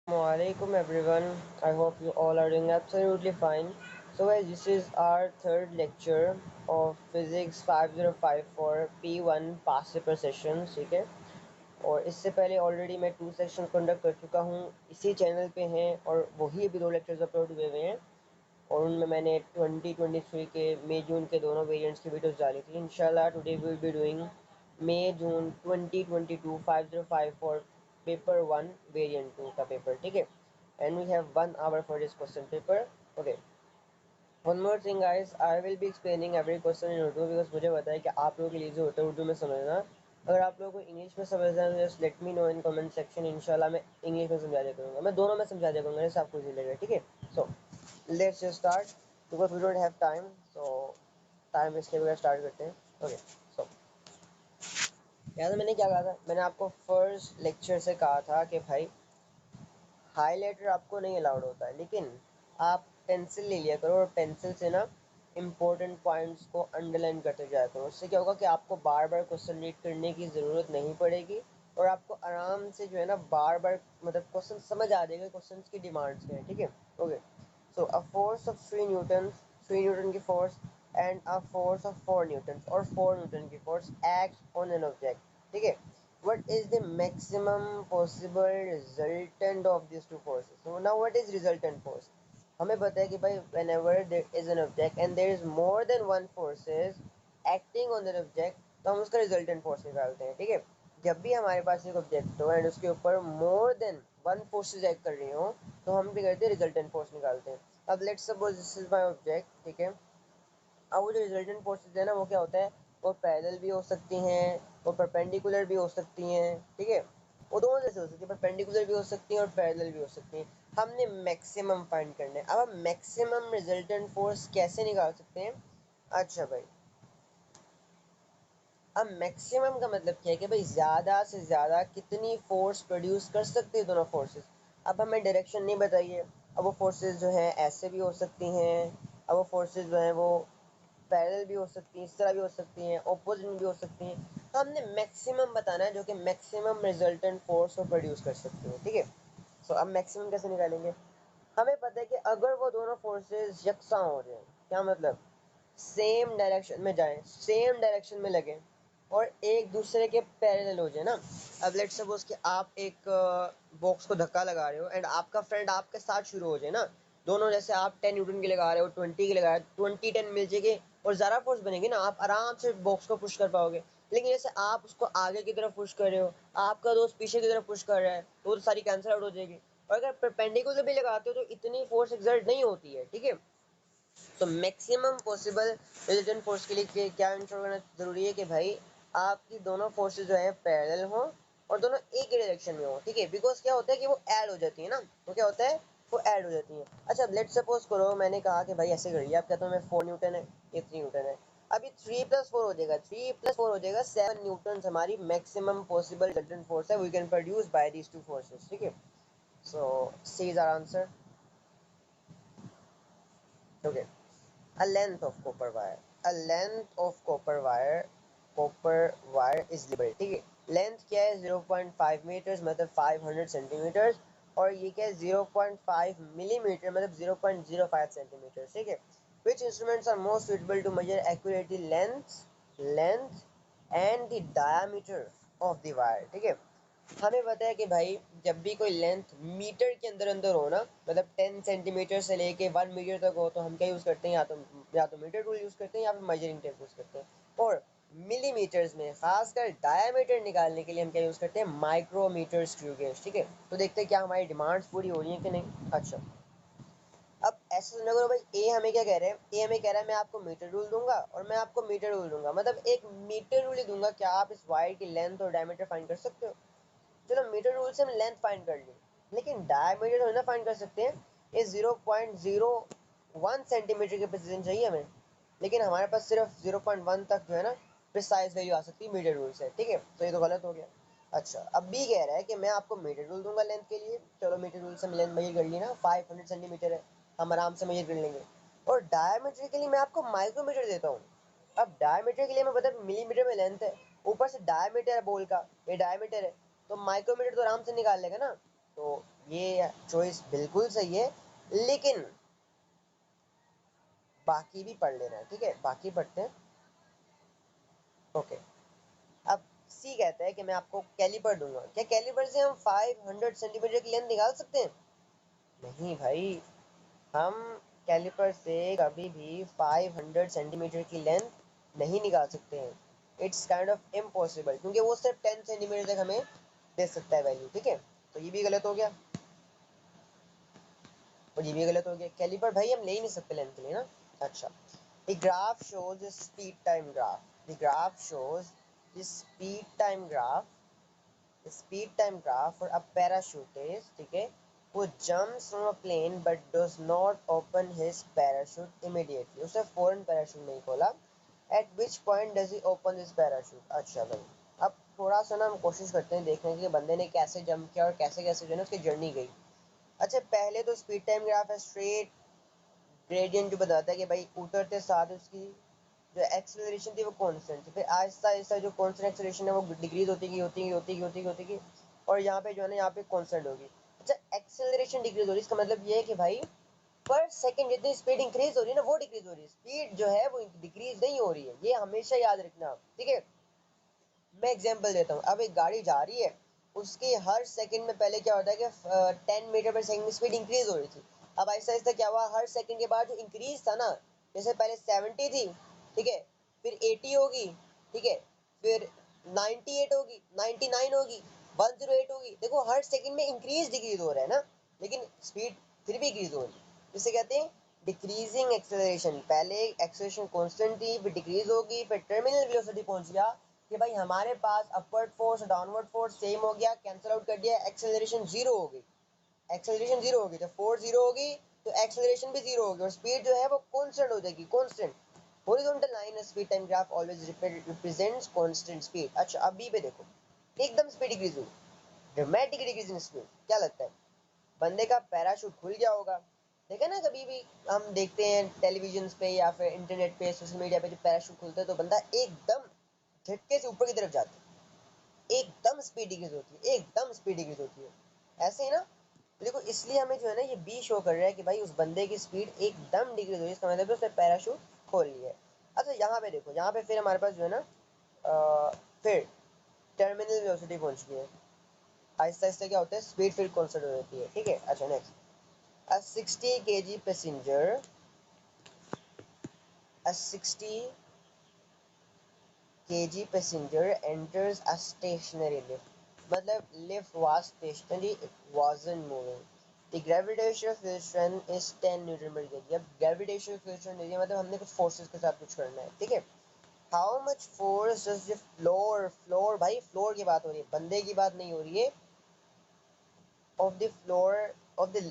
Assalamualaikum everyone. I hope you all are doing absolutely fine. So guys, this is our third lecture of Physics 5054 P1 past paper sessions, ठीक है। और इससे पहले already मैं 2 section conduct कर चुका हूँ, इसी चैनल पे हैं और वही अभी 2 लेक्चर्स अपलोड हुए हुए हैं और उनमें मैंने 2023 के मई जून के दोनों वेरिएंट्स की वीडियोस डाली थी। इंशाल्लाह today we will be doing May June 2022 5054 paper 1 variant 2 का पेपर, ठीक है। And we have 1 hour for this question paper. Okay, one more thing guys, I will be explaining every question in Urdu because मुझे पता है कि आप लोगों के लिए जो होता है उर्दू में समझना। अगर आप लोगों को इंग्लिश में समझना है तो just let me know in comment section. इंशाल्लाह मैं इंग्लिश में समझा दिया करूँगा, मैं दोनों में समझा दिया करूँगा जैसे आपको इजी लगेगा, ठीक है। So let's just start because we don't have time, so time waste किए बगैर स्टार्ट करते हैं। ओके, सो याद है मैंने क्या कहा था? मैंने आपको फर्स्ट लेक्चर से कहा था कि भाई हाइलाइटर आपको नहीं अलाउड होता है, लेकिन आप पेंसिल ले लिया करो और पेंसिल से ना इम्पोर्टेंट पॉइंट्स को अंडरलाइन करते जाया करो। उससे क्या होगा कि आपको बार बार क्वेश्चन रीड करने की ज़रूरत नहीं पड़ेगी और आपको आराम से जो है ना बार बार मतलब क्वेश्चन समझ आ जाएगा, क्वेश्चन की डिमांड्स क्या है, ठीक है। Okay, so a force of 3 newton की force and a force of 4 newton और 4 न्यूटन की force act on an object, ठीक है। What is the maximum possible resultant of these two forces? So now what is resultant force? हमें पता है कि भाई whenever there is an object and there is more than one forces acting on that object, तो हम उसका resultant force निकालते हैं, ठीक है। जब भी हमारे पास एक ऑब्जेक्ट हो एंड उसके ऊपर more than one forces act कर रही हो तो हम भी करते हैं रिजल्टेंट फोर्स निकालते हैं। अब let's suppose this is my object, ठीक है। अब वो जो रिजल्टेंट फोर्सेज है ना वो क्या होता है, वो पैरेलल भी हो सकती हैं, वो परपेंडिकुलर भी हो सकती हैं, ठीक है। वो दोनों जैसे हो सकती है, परपेंडिकुलर भी हो सकती हैं और पैरेलल भी हो सकती हैं। हमने मैक्सिमम फाइंड करना है। अब हम मैक्सिमम रिजल्टेंट फोर्स कैसे निकाल सकते हैं? अच्छा भाई, अब मैक्सिमम का मतलब क्या है कि भाई ज़्यादा से ज़्यादा कितनी फोर्स प्रोड्यूस कर सकते हैं दोनों फोर्सेस। अब हमें डायरेक्शन नहीं बताइए। अब वो फोर्सेस जो हैं ऐसे भी हो सकती हैं, अब वो फोर्सेस जो हैं वो पैरेलल भी हो सकती हैं, इस तरह भी हो सकती हैं, ऑपोजिट भी हो सकती हैं। तो हमने मैक्सिमम बताना है जो कि मैक्सिमम रिजल्टेंट फोर्स को प्रोड्यूस कर सकती है, ठीक है। सो अब मैक्सिमम कैसे निकालेंगे? हमें पता है कि अगर वो दोनों फोर्सेस यकसा हो जाए, क्या मतलब सेम डायरेक्शन में जाएं, सेम डायरेक्शन में लगें और एक दूसरे के पैरेलल हो जाए ना। अब लेट्स सपोज कि आप एक बॉक्स को धक्का लगा रहे हो एंड आपका फ्रेंड आपके साथ शुरू हो जाए ना। दोनों जैसे आप 10 न्यूटन के लगा रहे हो, 20 के लगा रहे हो, 20-10 मिल जाएगी और ज़्यादा फोर्स बनेगी ना, आप आराम से बॉक्स को पुश कर पाओगे। लेकिन जैसे आप उसको आगे की तरफ पुश कर रहे हो, आपका दोस्त पीछे की तरफ पुश कर रहा है, तो वो तो सारी कैंसिल आउट हो जाएगी। और अगर परपेंडिकुलर भी लगाते हो तो इतनी फोर्स एक्सर्ट नहीं होती है, ठीक है। तो मैक्सिमम पॉसिबल रिजल्टेंट फोर्स के लिए क्या इंश्योर करना जरूरी है कि भाई आपकी दोनों फोर्सेस जो है पैरेलल हो और दोनों एक ही डायरेक्शन में हो, ठीक है। बिकॉज क्या होता है कि वो ऐड हो जाती है ना, तो क्या होता है वो ऐड हो जाती है। अच्छा, लेट सपोज करो मैंने कहा कि भाई ऐसे करिए, आप कहते हो मैं 4 न्यूटन है, ये 3 न्यूटन है। अभी 3+4 हो जाएगा, 3+4 हो जाएगा 7 न्यूटन हमारी मैक्सिमम पॉसिबल रिजल्टेंट फोर्स है we can produce by these two forces, ठीक है। So C is our answer. Okay, a length of copper wire, a length of copper wire is labeled, ठीक है। लेंथ क्या है? 0.5 metres मतलब 500 centimetres और ये क्या है 0.5 मिलीमीटर मतलब 0.05 सेंटीमीटर, ठीक है। Which instruments are most suitable to measure accurately length and the diameter of the wire, ठीक है। हमें पता है कि भाई जब भी कोई लेंथ मीटर के अंदर अंदर हो ना, मतलब 10 सेंटीमीटर से लेके 1 मीटर तक हो, तो हम क्या यूज़ करते हैं? या तो मीटर टूल यूज़ करते हैं या फिर मेजरिंग टेप यूज़ करते हैं। और मिलीमीटर्स में खासकर डायमीटर निकालने के लिए हम क्या यूज़ करते हैं? माइक्रोमीटर स्क्रू गेज, ठीक है। तो देखते हैं क्या हमारी डिमांड्स पूरी हो रही है कि नहीं। अच्छा, अब ऐसे समझा करो भाई, ए हमें क्या कह रहे हैं? ए हमें कह रहा है मैं आपको मीटर रूल दूंगा और मैं आपको मीटर रूल दूंगा, मतलब एक मीटर रूल ही दूंगा। क्या आप इस वायर की लेंथ और डायमीटर फाइंड कर सकते हो? चलो मीटर रूल से हम लेंथ फाइंड कर ली, लेकिन डायमीटर थोड़ी ना फाइंड कर सकते हैं। ये 0.01 सेंटीमीटर की प्रिसीजन चाहिए हमें, लेकिन हमारे पास सिर्फ 0.1 तक जो है ना प्रिसाइज वैल्यू आ सकती है मीटर रूल से, ठीक है। तो ये तो गलत हो गया। अच्छा, अब बी कह रहा है कि मैं आपको मीटर रूल दूंगा लेंथ के लिए। चलो मीटर रूल से हम लेंथ मेजर कर ली ना, 500 सेंटीमीटर है, हम आराम से मेजर कर लेंगे। और डायमीटर के लिए मैं आपको माइक्रोमीटर देता हूँ। अब डायमीटर के लिए मैं बता मिलीमीटर में लेंथ है, ऊपर से डायमीटर है बोल का, ये डायमीटर है, तो माइक्रोमीटर तो आराम से निकाल लेगा ना। तो ये चॉइस बिल्कुल सही है, लेकिन बाकी भी पढ़ लेना है, ठीक है, बाकी पढ़ते हैं। ओके, अब सी कहता है कि मैं आपको कैलिपर दूंगा, क्या कैलिपर से हम 500 सेंटीमीटर की लेंथ निकाल सकते हैं? नहीं भाई, हम कैलिपर से कभी भी 500 सेंटीमीटर की लेंथ नहीं निकाल सकते हैं। इट्स काइंड ऑफ इम्पॉसिबल, क्योंकि वो सिर्फ 10 सेंटीमीटर तक हमें दे सकता है वैल्यू, ठीक है। तो ये भी गलत हो गया और ये भी गलत हो गया, कैलिपर भाई हम ले ही नहीं सकते लेंथ के लिए ना। अच्छा, the graph shows speed time graph, the graph shows the speed time graph और अ पैराशूटिस्ट, ठीक है, वो jumps from a plane but does not open his parachute immediately, उसने फौरन पैराशूट नहीं खोला। At which point does he open his parachute. अच्छा भाई, अब थोड़ा सा ना हम कोशिश करते हैं देखने की बंदे ने कैसे जंप किया और कैसे कैसे जो है ना उसकी जर्नी गई। अच्छा, पहले तो स्पीड टाइम ग्राफ है स्ट्रेट ग्रेडियंट जो बताता है कि भाई उतरते साथ उसकी जो एक्सेलरेशन थी वो कांस्टेंट थी, फिर आहिस्ता आहिस्ता जो कांस्टेंट एक्सेलरेशन है वो डिक्रीज होती गई और यहाँ पे जो है ना यहाँ पे कांस्टेंट होगी। अच्छा, एक्सेलरेशन डिक्रीज हो रही है, इसका मतलब ये है कि भाई पर सेकंड जितनी स्पीड इंक्रीज हो रही है ना वो डिक्रीज हो रही है, स्पीड जो है वो डिक्रीज नहीं हो रही है, ये हमेशा याद रखना, ठीक है। मैं एग्जांपल देता हूँ, अब एक गाड़ी जा रही है, उसके हर सेकंड में पहले क्या होता है कि 10 मीटर पर सेकंड में स्पीड इंक्रीज हो रही थी। अब आहिस्ता आहिस्ता क्या हुआ, हर सेकंड के बाद जो इंक्रीज था ना, जैसे पहले 70 थी, ठीक है, फिर 80 होगी, ठीक है, फिर 98 होगी, 99 होगी, 108 होगी, देखो हर सेकंड में इंक्रीज डिक्रीज हो रहा है ना, लेकिन स्पीड फिर भी इंक्रीज हो रही है, जिसे कहते हैं डिक्रीजिंग एक्सेलरेशन। पहले एक्सेलरेशन कांस्टेंट थी, फिर डिक्रीज होगी, फिर टर्मिनल वेलोसिटी पहुंच गया कि भाई हमारे पास upward force downward force same हो गया, कैंसिल आउट कर दिया, एक्सेलरेशन जीरो हो गई। एक्सेलरेशन जीरो होगी, जब फोर्स जीरो होगी तो एक्सेलरेशन भी जीरो होगी और स्पीड जो है वो कांस्टेंट हो जाएगी, constant. Horizontal line speed time graph always represents constant speed. अच्छा, अब बी पे देखो, एकदम स्पीड डिक्रीज हुई, ड्रामेटिक डिक्रीज इन स्पीड। क्या लगता है, बंदे का पैराशूट खुल गया होगा? देखा ना, कभी भी हम देखते हैं टेलीविजन पे या फिर इंटरनेट पे सोशल मीडिया पे, जब पैराशूट खुलता है तो बंदा एकदम झटके से ऊपर की तरफ जाता है, एकदम स्पीड डिक्रीज होती है, एकदम स्पीड डिक्रीज होती है, ऐसे ही ना। तो देखो इसलिए हमें जो है ना ये बी शो कर रहा है कि भाई उस बंदे की स्पीड एकदम डिक्रीज हो रही है, इसका मतलब उसने पैराशूट खोल लिया है। अच्छा, यहाँ पे देखो, यहाँ पे फिर हमारे पास जो है ना फिर टर्मिनल वेलोसिटी पहुंच गई है, आहिस्ता आहिस्ता क्या होता है स्पीड फिर कॉन्स्टेंट हो जाती है, ठीक है। अच्छा, next, a 60 kg passenger a 60 kg passenger enters a stationary lift, मतलब lift was stationary, it wasn't moving, the gravitational field strength is 10 Newton पर केजी। अब gravitational field strength है मतलब हमने कुछ फोर्सेस के साथ कुछ करना है, ठीक है। how much force does the floor भाई फ्लोर की बात हो रही है, बंदे की बात नहीं हो रही है, of the floor of the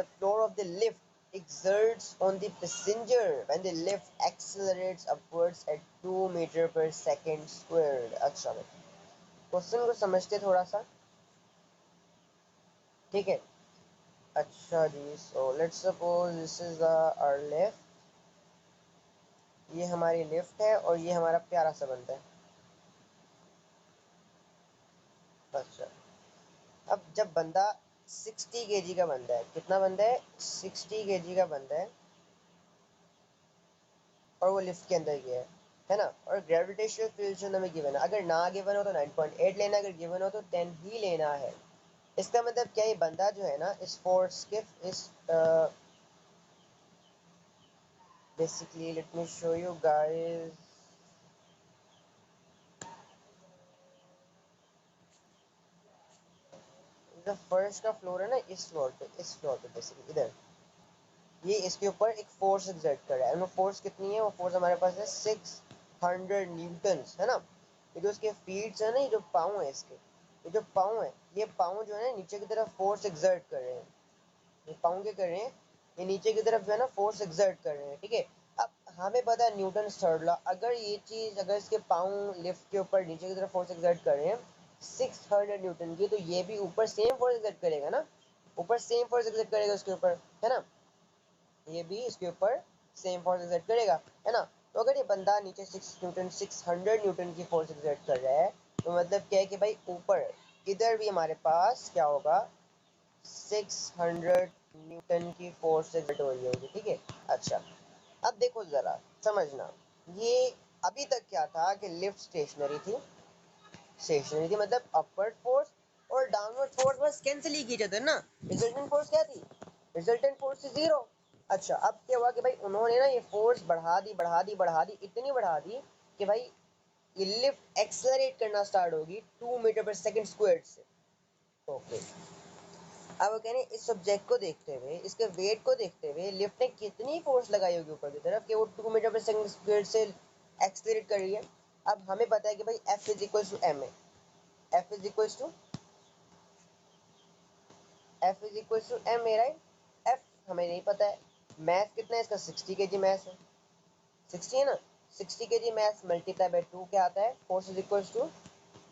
floor of the lift exerts on the passenger when the lift accelerates upwards at 2 metre per second squared। अच्छा भाई, क्वेश्चन को समझते थोड़ा सा, ठीक है। अच्छा जी, so let's suppose this is our lift, ये हमारी लिफ्ट है और ये हमारा प्यारा सा बंदा है। अच्छा, अब जब बंदा 60 केजी का बंदा है, कितना बंदा है, 60 केजी का बंदा है और वो लिफ्ट के अंदर गया है ना, और ग्रेविटेशनल फील्ड जो हमें गिवन है, अगर ना गिवन हो तो 9.8 लेना, अगर गिवन हो तो 10 ही लेना है। इसका मतलब क्या, ये बंदा जो है ना इस फोर्स के इस basically let me show you guys, जो फर्स्ट का फ्लोर है ना, इस फ्लोर पे बेसिकली इधर, ये इसके ऊपर एक फोर्स एग्जर्ट कर रहा है, वो फोर्स कितनी है, वो फोर्स हमारे पास है 600 न्यूटन, है ना। ये जो इसके फीट्स है ना, ये जो पाँव है इसके, ये जो पाँव है, ये पाँव जो है ना नीचे की तरफ फोर्स एग्जर्ट कर रहे हैं, ये पाँव क्या कर रहे हैं, ये नीचे की तरफ जो है ना फोर्स एग्जर्ट कर रहे हैं, ठीक है। अब हमें पता है न्यूटन थर्ड लॉ, अगर ये चीज़ अगर इसके पाँव लिफ्ट के ऊपर नीचे की तरफ फोर्स एग्जर्ट कर रहे हैं 600 न्यूटन की, तो ये भी ऊपर सेम फोर्स एग्जर्ट करेगा ना, ऊपर सेम फोर्स एग्जर्ट करेगा उसके ऊपर, है ना, ये भी इसके ऊपर सेम फोर्स एक्सर्ट करेगा, है ना। तो अगर ये बंदा नीचे 600 न्यूटन की फोर्स एक्सर्ट कर रहा है, तो मतलब क्या है कि भाई ऊपर इधर भी हमारे पास क्या होगा 600 न्यूटन की फोर्स से एक्सर्ट हो रही होगी, ठीक है। अच्छा, अब देखो जरा समझना, ये अभी तक क्या था कि लिफ्ट स्टेशनरी थी मतलब अपवर्ड फोर्स और डाउनवर्ड फोर्स बस कैंसिल ही की जाते ना। रिजल्टेंट फोर्स क्या थी? Resultant force is zero. अच्छा, अब क्या हुआ कि भाई उन्होंने ना ये फोर्स बढ़ा दी, इतनी बढ़ा दी कि भाई ये लिफ्ट एक्सेलरेट करना स्टार्ट होगी 2 मीटर पर सेकंड स्क्वायर से। ओके, अब वो कह रहे हैं इस सब्जेक्ट को देखते हुए, इसके वेट को देखते हुए लिफ्ट ने कितनी फोर्स लगाई होगी ऊपर की तरफ कि वो 2 मीटर पर सेकंड स्क्वायर से एक्सेलरेट कर रही है। अब हमें पता है कि भाई F is equal to M है। F is equal to M है, राइट। F हमें नहीं पता है। मैथ कितना है इसका? 60 kg मैथ है। 60 है ना। 60 kg मैथ मल्टीप्लाई बाई 2 क्या आता है? Force is equal to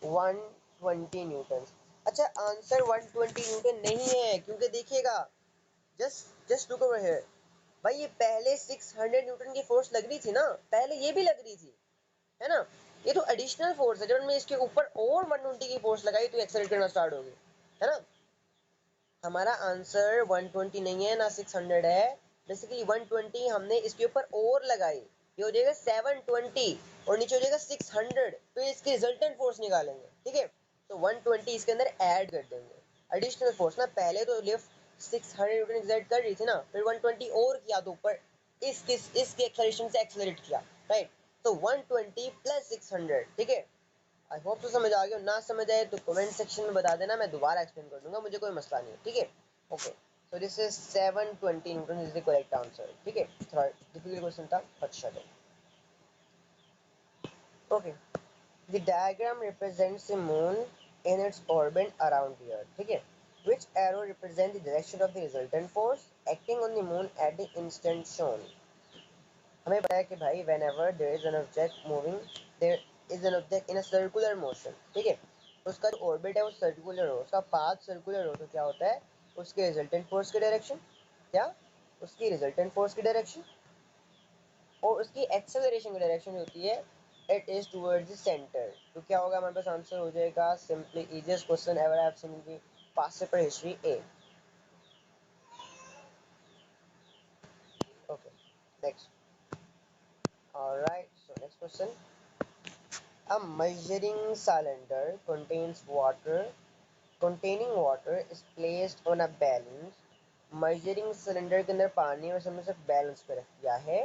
120 newton. अच्छा, आंसर 120 न्यूटन नहीं है, क्योंकि देखिएगा, जस्ट लुक ओवर हियर। भाई ये पहले 600 न्यूटन की फोर्स लग रही थी ना, पहले ये भी लग रही थी, है ना। ये तो एडिशनल फोर्स है, जब मैं इसके ऊपर और 120 की फोर्स लगाई तो एक्सेलरेट करना स्टार्ट होगी, है ना। हमारा आंसर 120 नहीं है ना 600 है। बेसिकली 120 हमने इसके ऊपर और लगाई, ये हो जाएगा 720 और नीचे हो जाएगा 600, तो इसकी रिजल्टेंट फोर्स निकालेंगे, ठीक है। तो 120 इसके अंदर ऐड कर देंगे, एडिशनल फोर्स ना। पहले तो लिफ्ट 600 न्यूटन एक्सर्ट कर रही थी ना, फिर 120 और किया तो ऊपर इसके एक्सेलरेशन से एक्सेलरेट किया, राइट। तो 120 प्लस 600, ठीक है। आई होप तो समझ आ गया, ना समझ आए तो कमेंट सेक्शन में बता देना, मैं दोबारा एक्सप्लेन कर दूंगा, मुझे कोई मसला नहीं है, ठीक है। Okay, so this is 720 Newton is the correct answer, ठीक है। थोड़ा डिफिकल्ट क्वेश्चन था, अच्छा चलो। Okay, the diagram represents the moon in its orbit around the earth, ठीक है। Which arrow represent the direction of the resultant force acting on the moon at the instant shown? हमें पता है कि भाई when ever there is an object moving, there is an object in a circular motion, ठीक है। उसका जो orbit है वो सर्कुलर हो, उसका पाथ सर्कुलर हो, तो क्या होता है? उसके रिजल्टेंट फोर्स की डायरेक्शन क्या? उसकी रिजल्टेंट फोर्स की डायरेक्शन और उसकी एक्सेलरेशन की डायरेक्शन होती है, it is towards the centre. तो क्या होगा? हमारे पास आंसर हो जाएगा simply easiest question ever I have seen in the past paper history, A. Okay, next. Alright, so next question. A measuring cylinder containing water is placed on a balance. Measuring cylinder के अंदर पानी और हमने सिर्फ balance पे रख दिया है।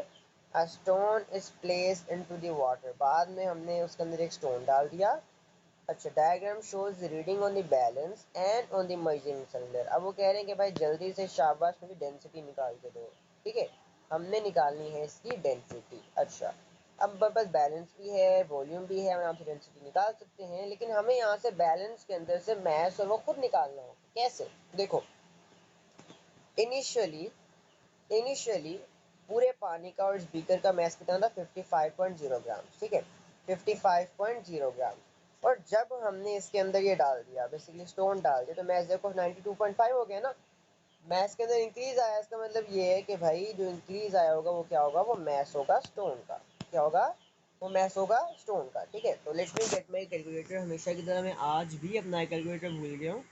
A stone is placed into the water. बाद में हमने उसके अंदर एक स्टोन डाल दिया। अच्छा, diagram shows reading on the balance and on the measuring cylinder. अब वो कह रहे हैं कि भाई जल्दी से शाबाश मुझे डेंसिटी निकाल के दो, ठीक है। हमने निकालनी है इसकी डेंसिटी। अच्छा, अब हमारे पास बैलेंस भी है, वॉल्यूम भी है, हम यहाँ से डेंसिटी निकाल सकते हैं, लेकिन हमें यहाँ से बैलेंस के अंदर से मैस और वो खुद निकालना हो। कैसे? देखो, इनिशियली इनिशियली पूरे पानी का और इस बीकर का मैस कितना था? 55.0 ग्राम, ठीक है। 55.0 ग्राम। और जब हमने इसके अंदर ये डाल दिया, बेसिकली स्टोन डाल दिया, तो मैस देखो 92.5 हो गया ना। मैस के अंदर इंक्रीज आया, इसका मतलब ये है कि भाई जो इंक्रीज आया होगा वो क्या होगा? वो मैस होगा स्टोन का। क्या होगा? वो मैस होगा स्टोन का, ठीक है। तो let me get my calculator. हमेशा की तरह मैं आज भी अपना कैलकुलेटर भूल गया हूँ,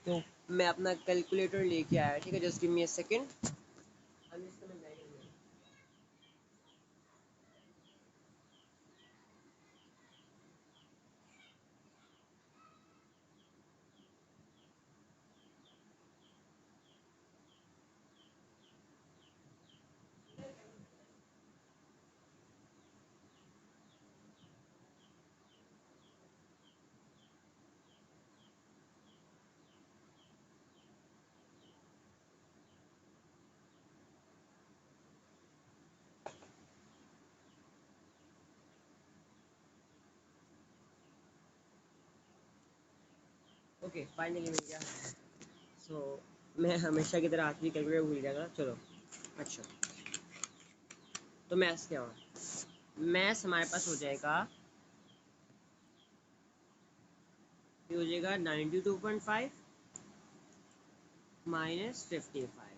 तो मैं अपना कैलकुलेटर लेके आया, ठीक है। Just give me a second. हम इसको मैं जाएंगे। ओके, फाइनली मिल गया। सो मैं हमेशा की तरह आज भी कैलकुलेटर भूल जाएगा, चलो। अच्छा, तो मैथ्स क्या होगा? मैथ्स हमारे पास हो जाएगा, ये हो जाएगा 92.5 माइनस 55,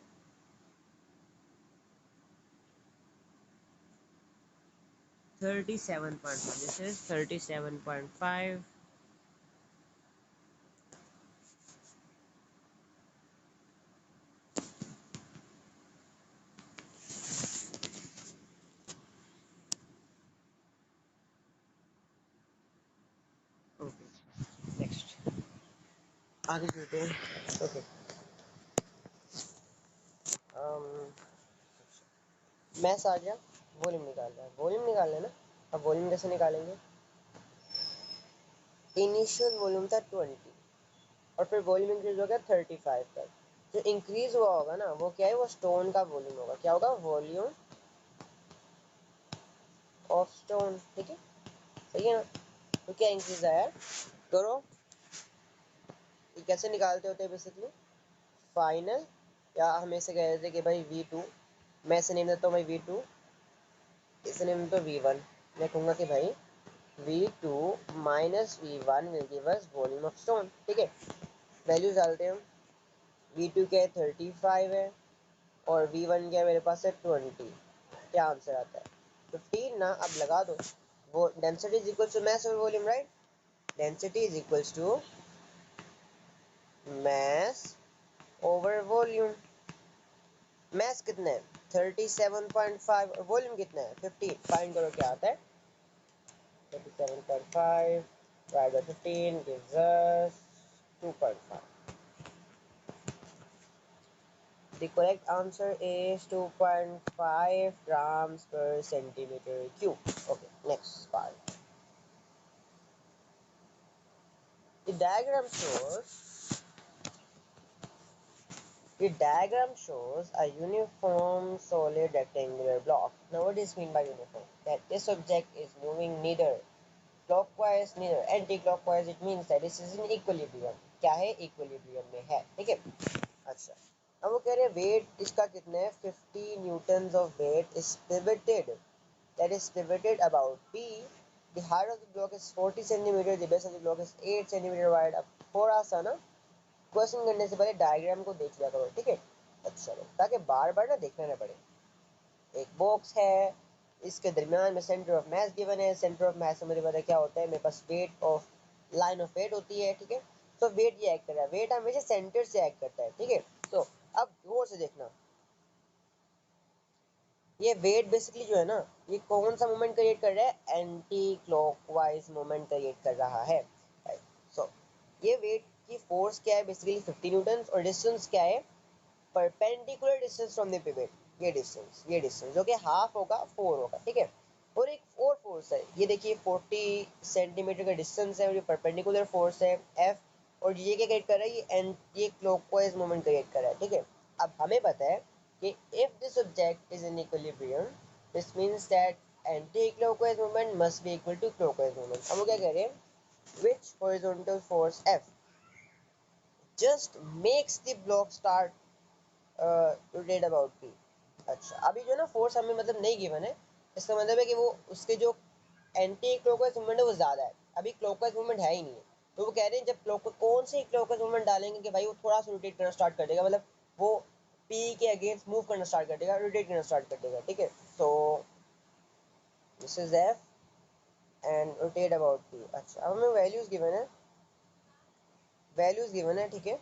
37.5। दिस इज 37.5 आगे चलते हैं। ओके, मैथ्स आ गया, वॉल्यूम निकाल रहा है, वॉल्यूम निकाल लेना। अब वॉल्यूम कैसे निकालेंगे? इनिशियल वॉल्यूम था 20 और फिर वॉल्यूम इंक्रीज हो गया 35 तक। जो इंक्रीज हुआ होगा ना वो क्या है, वो स्टोन का वॉल्यूम होगा। क्या होगा? Volume of stone. ठीक है, सही है ना? तो क्या इंक्रीज आया करो, ये कैसे निकालते होते हैं बेसिकली? फाइनल, या हम ऐसे कह रहे थे कि भाई V2, मैं इसे नेम देता हूँ भाई V2, इसे नेम देता हूँ V1। मैं कहूँगा कि भाई V2 minus V1 will give us volume of stone. ठीक है, वैल्यूज डालते हैं हम। V2 क्या है? 35 है, और V1 क्या है मेरे पास है? 20। क्या आंसर आता है? 15 ना। अब लगा दो, वो density is equal to mass और volume, right? Density is equal to mass over volume. Mass कितना है? 37.5, और वॉल्यूम कितना है? 15। फाइंड करो क्या आता है। 37.5 divided by 15 gives us 2.5. The correct answer is 2.5 grams per centimeter cube. Okay, next part. The diagram shows the diagram shows a uniform solid rectangular block. Now what is mean by uniform? That this object is moving neither clockwise neither anti-clockwise. It means that this is in equilibrium. क्या है? equilibrium में है। ठीक है, अच्छा। अब वो कह रहे हैं वेट इसका कितने है? 50 newton of weight is pivoted, that is pivoted about P. The height of the block is 40 centimeter. The base of the block is 8 centimeter wide. अब थोड़ा सा ना क्वेश्चन करने से पहले डायग्राम को देख लिया करो, ठीक है? अच्छा, ताकि बार बार ना देखना ना पड़े। एक बॉक्स है, इसके दरमियान में सेंटर ऑफ मास गिवन है। सेंटर ऑफ मास से मुझे पता क्या होता है, मेरे पास weight of line of weight होती है। ठीक है, तो वेट ये एक्ट कर रहा है, वेट हमेशा सेंटर से एक्ट करता है। ठीक है, तो अब गौर से देखना, ये वेट बेसिकली जो है ना, ये कौन सा मोमेंट क्रिएट कर रहा है? एंटी क्लॉकवाइज मोमेंट क्रिएट कर रहा है। सो ये वेट की फोर्स क्या है? बेसिकली 50 न्यूटन, और डिस्टेंस क्या है? Perpendicular distance from the pivot. ये डिस्टेंस जो कि हाफ होगा, 4 होगा। ठीक है, और एक और फोर्स है, ये देखिए 40 सेंटीमीटर का डिस्टेंस है, और ये परपेंडिकुलर फोर्स है F, और ये क्या क्रिएट कर रहा है? ये क्लॉकवाइज मोमेंट क्रिएट कर रहा है। ठीक है, अब हमें पता है कि if this object is in equilibrium, this means that anti clockwise moment must be equal to clockwise moment. हम क्या कह रहे हैं? which horizontal force F just makes the block start rotate about P. अच्छा, अभी जो ना फोर्स हमें मतलब नहीं गिवन है, इसका मतलब है कि वो उसके जो एंटी क्लॉकवाइज मूवमेंट है वो ज्यादा है, अभी क्लॉकवाइज मूवमेंट है ही नहीं है। तो वो कह रहे हैं जब क्लॉक कौन से क्लॉकवाइज मूवमेंट डालेंगे कि भाई वो थोड़ा सा रोटेट करना स्टार्ट कर देगा, मतलब वो पी के अगेंस्ट मूव करना स्टार्ट कर देगा, रोटेट करना स्टार्ट कर देगा। ठीक है, तो this is F and rotate about P. अच्छा, अब हमें वैल्यूज गिवन है। ठीक है,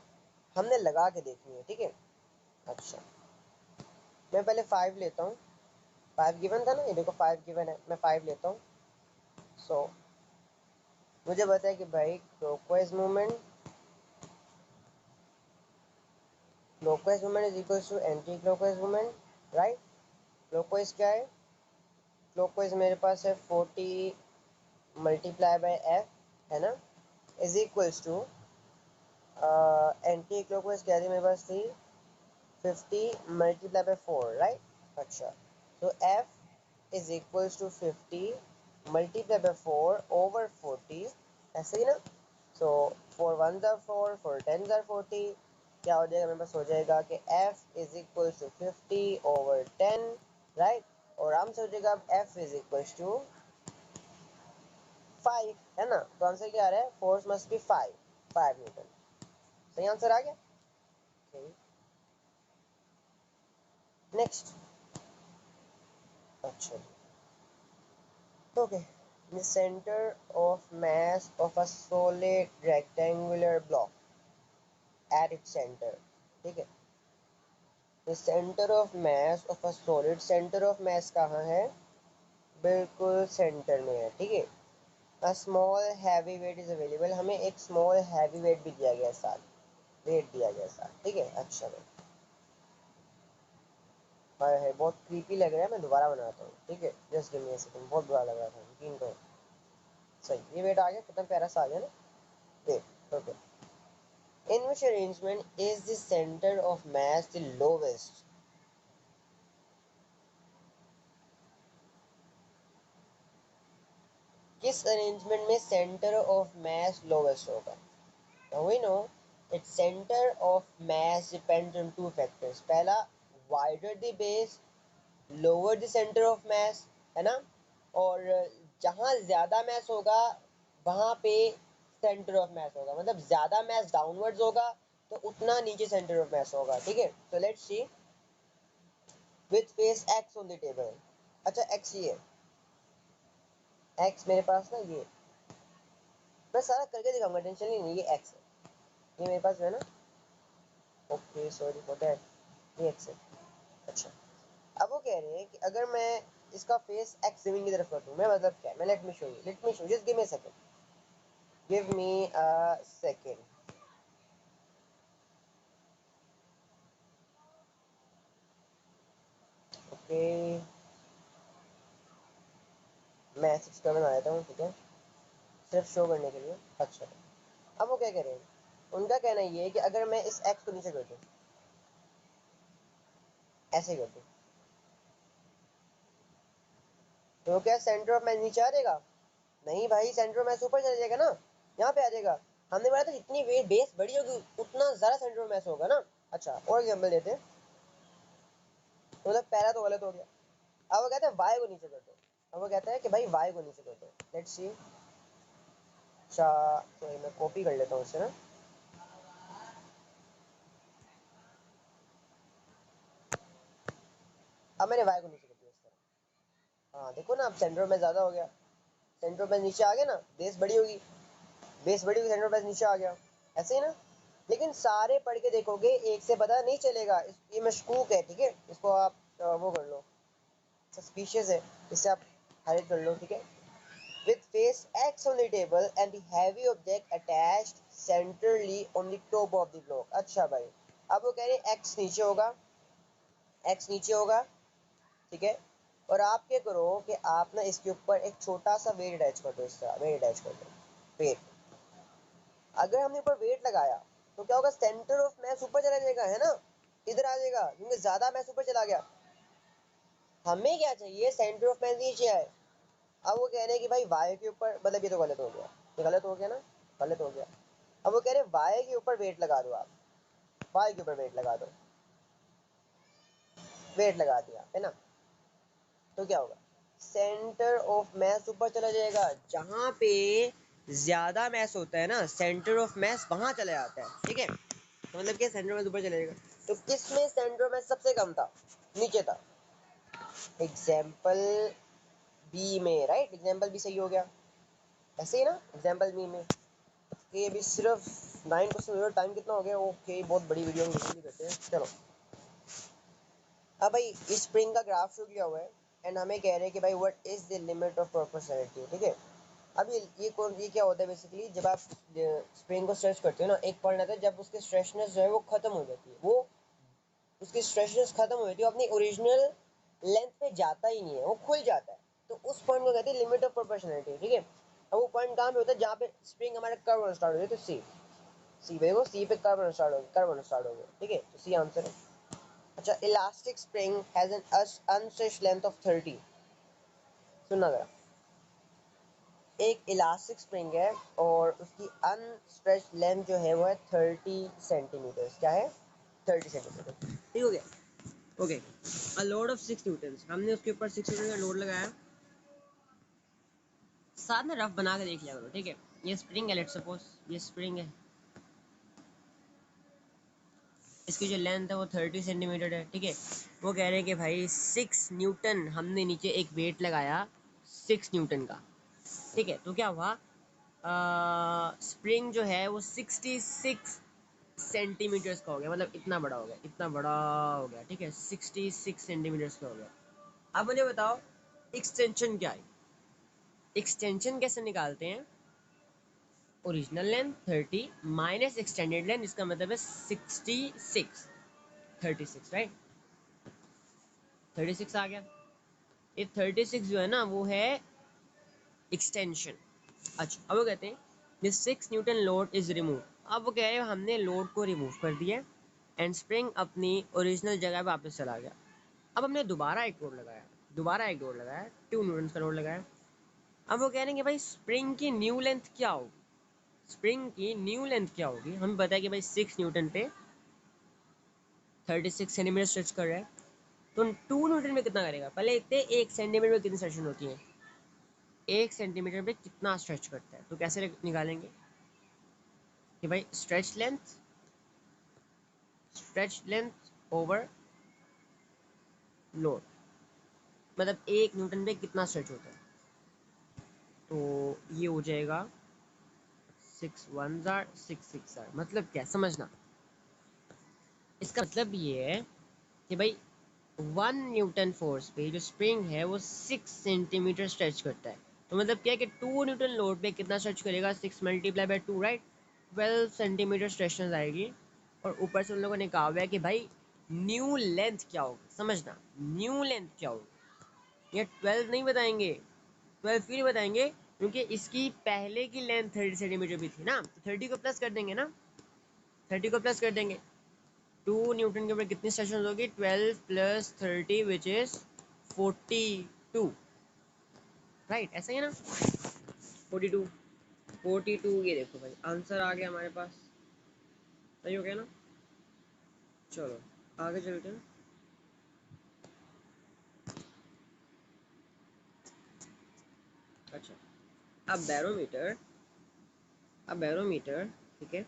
हमने लगा के देखनी है। ठीक है, अच्छा, मैं पहले 5 लेता हूँ। 5 गिवन था ना, ये देखो 5 गिवन है, मैं 5 लेता हूँ। सो मुझे पता है कि भाई clockwise movement is equal to anti clockwise movement, right? Clockwise क्या है? क्लॉकवाइज मेरे पास है 40 मल्टीप्लाई बाय एफ, है ना, is equals to anti clockwise क्या थी मेरे पास? थी 50 मल्टीप्लाई बाय 4, राइट? अच्छा, तो F is equals to 50 multiply by 4 over 40, ऐसे ही ना? सो 4 1 ज़ार 4, 4 10 ज़ार 40, क्या हो जाएगा मेरे पास? हो जाएगा कि f is equal to 50 over 10, right? और आराम से हो जाएगा अब f इज इक्वल टू 5, है ना? तो आंसर क्या आ रहा है? Force must be 5 Newton. सही आंसर आ गया। नेक्स्ट, अच्छा, okay, the center of mass of a solid rectangular block at its center। ठीक है, the centre of mass of a solid, centre of मास कहाँ है? बिल्कुल सेंटर में है। ठीक है, a small heavy weight is available, हमें एक स्मॉल हैवी वेट भी दिया गया है साथ। वेट दिया गया था, ठीक है। अच्छा भाई है बहुत क्रीपी लग रहा है, मैं दोबारा बनाता हूँ, ठीक है। Just give me a second, बहुत बुरा लग रहा था यकीन करो। सही, ये वेट आ गया, कितना प्यारा सा आ गया ना। Wait okay. In which arrangement is the centre of mass the lowest? किस अरेंजमेंट में सेंटर ऑफ मास लोवेस्ट होगा? Now we know that center of mass depends on two factors. पहला, wider the base, lower the center of mass, है ना। और जहाँ ज़्यादा mass होगा वहाँ पे center of mass होगा, मतलब ज़्यादा mass downwards होगा तो उतना नीचे center of mass होगा, ठीक है। So let's see with face x on the table. अच्छा x ये x मेरे पास ना, ये मैं सारा करके दिखाऊंगा, टेंशन नहीं, ये x है, ये मेरे पास है ना। ओके सॉरी फॉर दैट, ये x है। अच्छा, अब वो कह रहे हैं कि अगर मैं इसका फेस एक्स जमीन की तरफ कर दूं, मैं मतलब क्या है, मैं let me show, just give me a second, give me a second. Okay, मैं ऐसे कर बना देता हूँ, ठीक है, सिर्फ शो करने के लिए। अच्छा, अब वो क्या कह रहे हैं, उनका कहना ये है कि अगर मैं इस एक्स को नीचे कर दूं, ऐसे कर दूं, तो क्या सेंटर ऑफ मैस नीचे आ जाएगा? नहीं भाई, सेंटर ऑफ मैस ऊपर चला जाएगा ना, यहाँ पे आ जाएगा। हमने बोला था जितनी वेट बेस बड़ी होगी उतना ज्यादा सेंटर ऑफ मैस होगा ना। अच्छा, और एग्जाम्पल देते हैं, तो मतलब पहला तो गलत हो गया। अब वो कहते हैं वाई को नीचे कर दो, अब वो कहता है कि भाई वाई को नीचे कर दो, लेट्स सी। अच्छा, तो मैं कॉपी कर लेता हूँ इससे ना। अब मैंने वाई को नीचे कर दिया इस तरह। हाँ देखो ना, अब सेंटर में ज्यादा हो गया, सेंटर में नीचे आ गया ना, बेस बड़ी होगी, बेस बड़ी होगी, सेंटर में नीचे आ गया, ऐसे ही ना। लेकिन सारे पढ़ के देखोगे एक से पता नहीं चलेगा, ये मशकूक है, ठीक है, इसको आप वो कर लो, सस्पिशियस है, इससे आप हाइलाइट कर लो, ठीक है। With face X on the table and the heavy object attached centrally on the top of the block. अच्छा भाई, अब वो कह रहे हैं X नीचे होगा, X नीचे होगा, ठीक है। और आप क्या करो कि आप ना इसके ऊपर एक छोटा सा वेट अटैच कर दो, इस तरह वेट अटैच कर दो, वेट। अगर हमने ऊपर वेट लगाया तो क्या होगा, सेंटर ऑफ मैस ऊपर चला जाएगा, है ना, इधर आ जाएगा, क्योंकि ज्यादा मैस ऊपर चला गया। हमें क्या चाहिए, सेंटर ऑफ मैस नीचे आए। अब वो कह रहे हैं कि भाई वाई के ऊपर, मतलब ये तो गलत हो गया, ये गलत हो गया ना, गलत हो गया। अब वो कह रहे हैं वाई के ऊपर वेट लगा दो आप, वाई के ऊपर वेट लगा दो, वेट लगा दिया, है ना। तो क्या होगा, सेंटर ऑफ मैस ऊपर चला जाएगा, जहां पे ज्यादा मैस होता है ना, सेंटर ऑफ मैस वहां चला जाता है, ठीक है। तो मतलब क्या, सेंटर मैस ऊपर चलेगा, तो किसमें सेंटर ऑफ मैस सबसे कम था, नीचे था। एग्जाम्पल बी में, राइट, एग्जाम्पल बी सही हो गया, ऐसे ही ना, एग्जाम्पल बी में। ये अभी सिर्फ 9% टाइम कितना हो गया, ओके, बहुत बड़ी वीडियो हम करते हैं, चलो। अब भाई इस स्प्रिंग का ग्राफ शो किया हुआ है, एंड हमें कह रहे हैं कि भाई what is the limit of proportionality, ठीक है। अब ये क्या होता है बेसिकली, जब आप स्प्रिंग को स्ट्रेच करते हो ना, एक पॉइंट आता है जब उसकी स्ट्रेचनेस जो है वो खत्म हो जाती है, वो उसकी स्ट्रेचनेस खत्म हो जाती है, अपनी ओरिजिनल लेंथ पे जाता ही नहीं है, वो खुल जाता है। तो उस पॉइंट को कहते हैं लिमिट ऑफ प्रोपोर्शनैलिटी, ठीक है। अब वो पॉइंट कहाँ पे होता है, जहाँ पे स्प्रिंग हमारा कर्व होना स्टार्ट हो जाए, तो सी देखो, सी पे कर्व होना स्टार्ट हो गया, कर्व होना स्टार्ट हो गया, ठीक है, तो सी आंसर है। अच्छा, elastic spring has an unstretched length of 30। सुनना जरा, एक इलास्टिक स्प्रिंग है और उसकी अनस्ट्रेच्ड लेंथ जो है वो है 30 सेंटीमीटर, क्या है, 30 सेंटीमीटर, ठीक हो गया। Okay, a load of 6 Newton, हमने उसके ऊपर 6 न्यूटन का लोड लगाया। साथ में रफ बना के देख लिया करो, ठीक है। ये स्प्रिंग है, लेट्स सपोज ये स्प्रिंग है, इसकी जो लेंथ है वो 30 सेंटीमीटर है, ठीक है। वो कह रहे हैं कि भाई 6 न्यूटन, हमने नीचे एक वेट लगाया 6 न्यूटन का, ठीक है। तो क्या हुआ, स्प्रिंग जो है वो 66 सेंटीमीटर्स का हो गया, मतलब इतना बड़ा हो गया, इतना बड़ा हो गया, ठीक है, 66 सेंटीमीटर्स का हो गया। अब मुझे बताओ एक्सटेंशन क्या है, एक्सटेंशन कैसे निकालते हैं। Original length 30 minus extended length, इसका मतलब है 66, 36 राइट, 36 आ गया। ये 36 जो है ना वो है एक्सटेंशन। अच्छा अब वो कहते हैं this 6 Newton load is remove. अब वो कह रहे हैं हमने लोड को रिमूव कर दिया एंड स्प्रिंग अपनी ओरिजिनल जगह पे वापस चला गया। अब हमने दोबारा एक लोड लगाया, 2 न्यूटन का लोड लगाया। अब वो कह रहे हैं कि भाई स्प्रिंग की न्यू लेंथ क्या होगी, स्प्रिंग की न्यू लेंथ क्या होगी। हमें पता है कि भाई 6 न्यूटन पे 36 सेंटीमीटर स्ट्रेच कर रहा है, तो 2 न्यूटन में कितना करेगा। पहले देखते हैं 1 सेंटीमीटर में कितनी सेक्शन होती है, 1 सेंटीमीटर पे कितना स्ट्रेच करता है। तो कैसे निकालेंगे कि भाई स्ट्रेच लेंथ ओवर लोड, मतलब 1 न्यूटन पे कितना स्ट्रेच होता है। तो ये हो जाएगा 6 1 जार 6 6 जार। मतलब क्या समझना, इसका मतलब ये है कि भाई 1 न्यूटन फोर्स पे जो स्प्रिंग है वो 6 सेंटीमीटर स्ट्रेच करता है। तो मतलब क्या है कि 2 न्यूटन लोड पे कितना स्ट्रेच करेगा, 6 × 2 राइट, 12 सेंटीमीटर स्ट्रेचनेस आएगी। और ऊपर से उन लोगों ने कहा हुआ है कि भाई न्यू लेंथ क्या होगी, समझना न्यू लेंथ क्या होगी। ये 12 नहीं बताएंगे, 12 क्यों नहीं बताएंगे, क्योंकि इसकी पहले की लेंथ 30 सेंटीमीटर भी थी ना, तो 30 को प्लस कर देंगे ना, 30 को प्लस कर देंगे। 2 न्यूटन के ऊपर कितनी सेक्शन होगी, 12 + 30 विच इज 42 राइट, ऐसा ही है ना, 42 42। ये देखो भाई आंसर आ गया हमारे पास, सही हो गया ना। चलो आगे चलते हैं। अच्छा अब बैरोमीटर ठीक है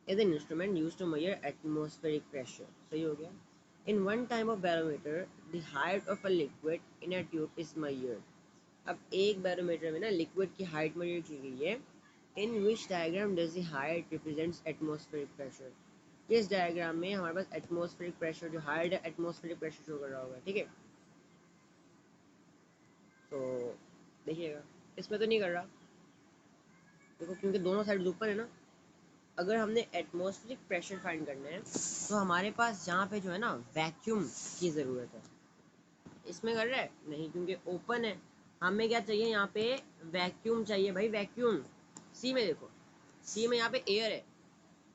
is an instrument used to measure atmospheric pressure, सही हो गया। In one type of barometer the height of a liquid in a tube is measured। अब एक बैरोमीटर में ना लिक्विड की हाइट मेजर की गई है। In which diagram does the height represents atmospheric pressure. इस डायग्राम में हमारे पास एटमॉस्फेरिक प्रेशर जो हाइट है, एटमॉस्फेरिक प्रेशर शो कर रहा होगा, ठीक है। तो देखिएगा इसमें तो नहीं कर रहा, देखो क्योंकि दोनों साइड ऊपर है ना। अगर हमने एटमॉस्फेरिक प्रेशर फाइंड करना है तो हमारे पास जहाँ पे जो है ना वैक्यूम की ज़रूरत है। इसमें कर रहा है नहीं क्योंकि ओपन है। हमें क्या चाहिए यहाँ पे, वैक्यूम चाहिए भाई, वैक्यूम। सी में देखो, सी में यहाँ पे एयर है,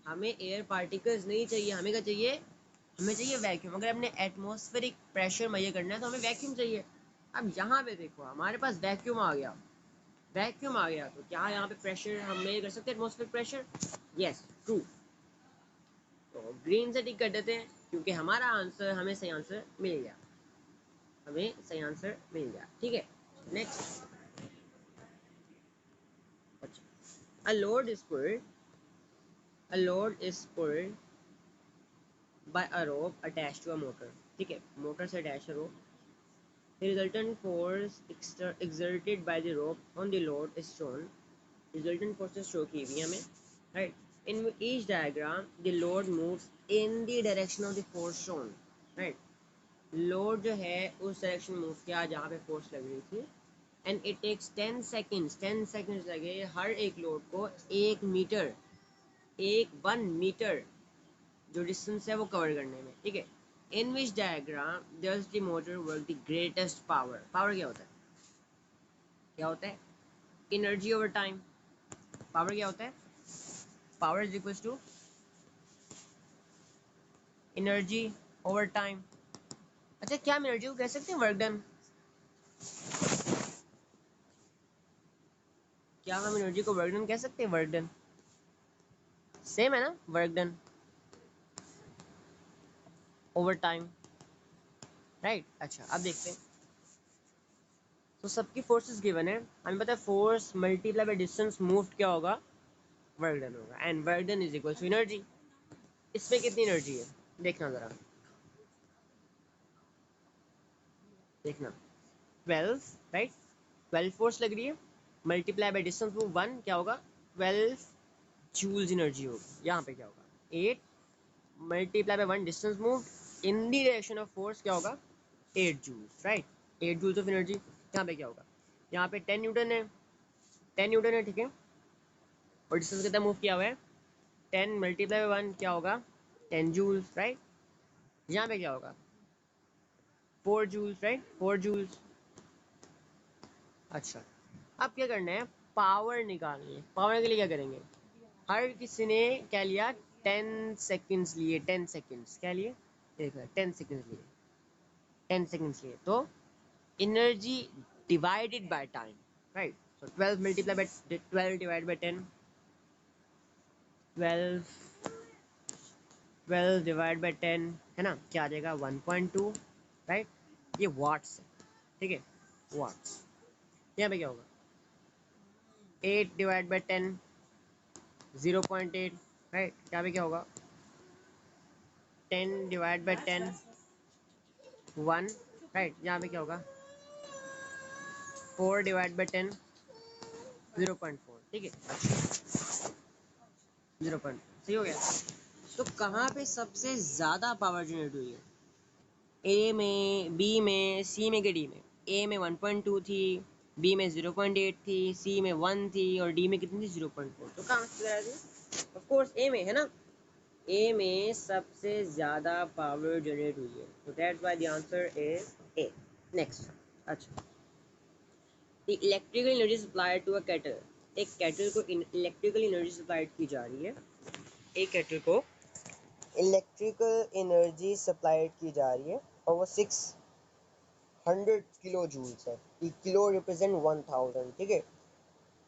हमें एयर पार्टिकल्स नहीं चाहिए, हमें क्या चाहिए, हमें चाहिए वैक्यूम। अगर हमने एटमॉस्फेरिक प्रेशर मेजर करना है तो हमें वैक्यूम चाहिए। अब यहाँ पे देखो हमारे पास वैक्यूम आ गया, वैक्यूम आ गया, तो क्या यहाँ पे प्रेशर हम मेजर कर सकते हैं, एटमॉस्फेरिक प्रेशर। यस ट्रू, तो ग्रीन से टिक कर देते हैं क्योंकि हमारा आंसर, हमें सही आंसर मिल गया, हमें सही आंसर मिल गया, ठीक है। नेक्स्ट, अच्छा a load is pulled by a rope attached to a motor, ठीक है, मोटर से अटैच है rope। The resultant force exerted by the rope on the load is shown। Resultant forces show की हुई हमें, right। In each diagram the load moves in the direction of the force shown, right। Load जो है उस direction move किया जहाँ पे force लग रही थी। एंड इट टेक्स 10 सेकेंड्स लगे हर एक लोड को 1 मीटर, 1 मीटर जो डिस्टेंस है वो कवर करने में, ठीक है। In which diagram does the motor work the greatest power. Power क्या होता है, क्या होता है, एनर्जी ओवर टाइम। पावर क्या होता है, power is equal to energy over time. अच्छा क्या हम एनर्जी को कह सकते हैं वर्क डन, क्या हम एनर्जी को वर्क डन कह सकते हैं, वर्क डन सेम है ना, work done over time, right. अच्छा अब देखते हैं, तो सबकी फोर्सेस गिवन है, हमें पता है force multiply by distance move क्या होगा, वर्क डन होगा। And work done is equal to energy. इसमें कितनी एनर्जी है देखना जरा, देखना 12 राइट, 12 फोर्स लग रही है, मल्टीप्लाई बाय डिस्टेंस मूव 1 क्या होगा, 12 जूल्स एनर्जी होगी। यहाँ पे क्या होगा 8 multiply by 1 distance move in the direction of force क्या होगा, 8 joules right, 8 joules of energy. यहाँ पे क्या होगा, यहाँ पे 10 न्यूटन है, 10 न्यूटन है, ठीक है, और डिस्टेंस कितना मूव किया हुआ है, 10 × 1 क्या होगा, 10 जूल्स, राइट। यहाँ पे क्या होगा, 4 जूल्स, राइट, 4 जूल्स। अच्छा, अब क्या करना है, पावर निकालनी है। पावर के लिए क्या करेंगे, हर किसी ने क्या लिया, 10 सेकेंड्स लिए, 10 सेकेंड्स क्या लिए, देख रहे 10 सेकेंड्स लिए, 10 सेकेंड्स लिए, तो energy divided by time, right. So 12 multiply by 12 divide by 10, 12 12 divide by 10 है ना, क्या आ जाएगा, 1.2, राइट। ये वाट्स है, ठीक है, वाट्स। यहाँ पे क्या होगा, 8 डिवाइड बाय 10, 0.8, राइट। यहाँ पे क्या होगा, 10 डिवाइड बाय 10, 1, राइट। यहाँ पे क्या होगा, 4 डिवाइड बाय 10, 0.4, ठीक है, 0.4 सही हो गया। तो कहाँ पे सबसे ज़्यादा पावर जनरेट हुई है, ए में, बी में, सी में कि डी में। ए में 1.2 थी, बी में 0.8 थी, सी में 1 थी, और डी में कितनी थी, 0.4। तो कहाँ से ज़्यादा थी, ऑफ कोर्स ए में, है ना। ए में सबसे ज़्यादा पावर जनरेट हुई है, तो that's why the answer is A. Next, अच्छा, the electrical energy supplied to a kettle. एक केटल को इलेक्ट्रिकल एनर्जी सप्लाइड की जा रही है, एक केटल को इलेक्ट्रिकल एनर्जी सप्लाइड की जा रही है, और वो 600 किलो जूल्स है। ये किलो रिप्रेजेंट 1000, ठीक है।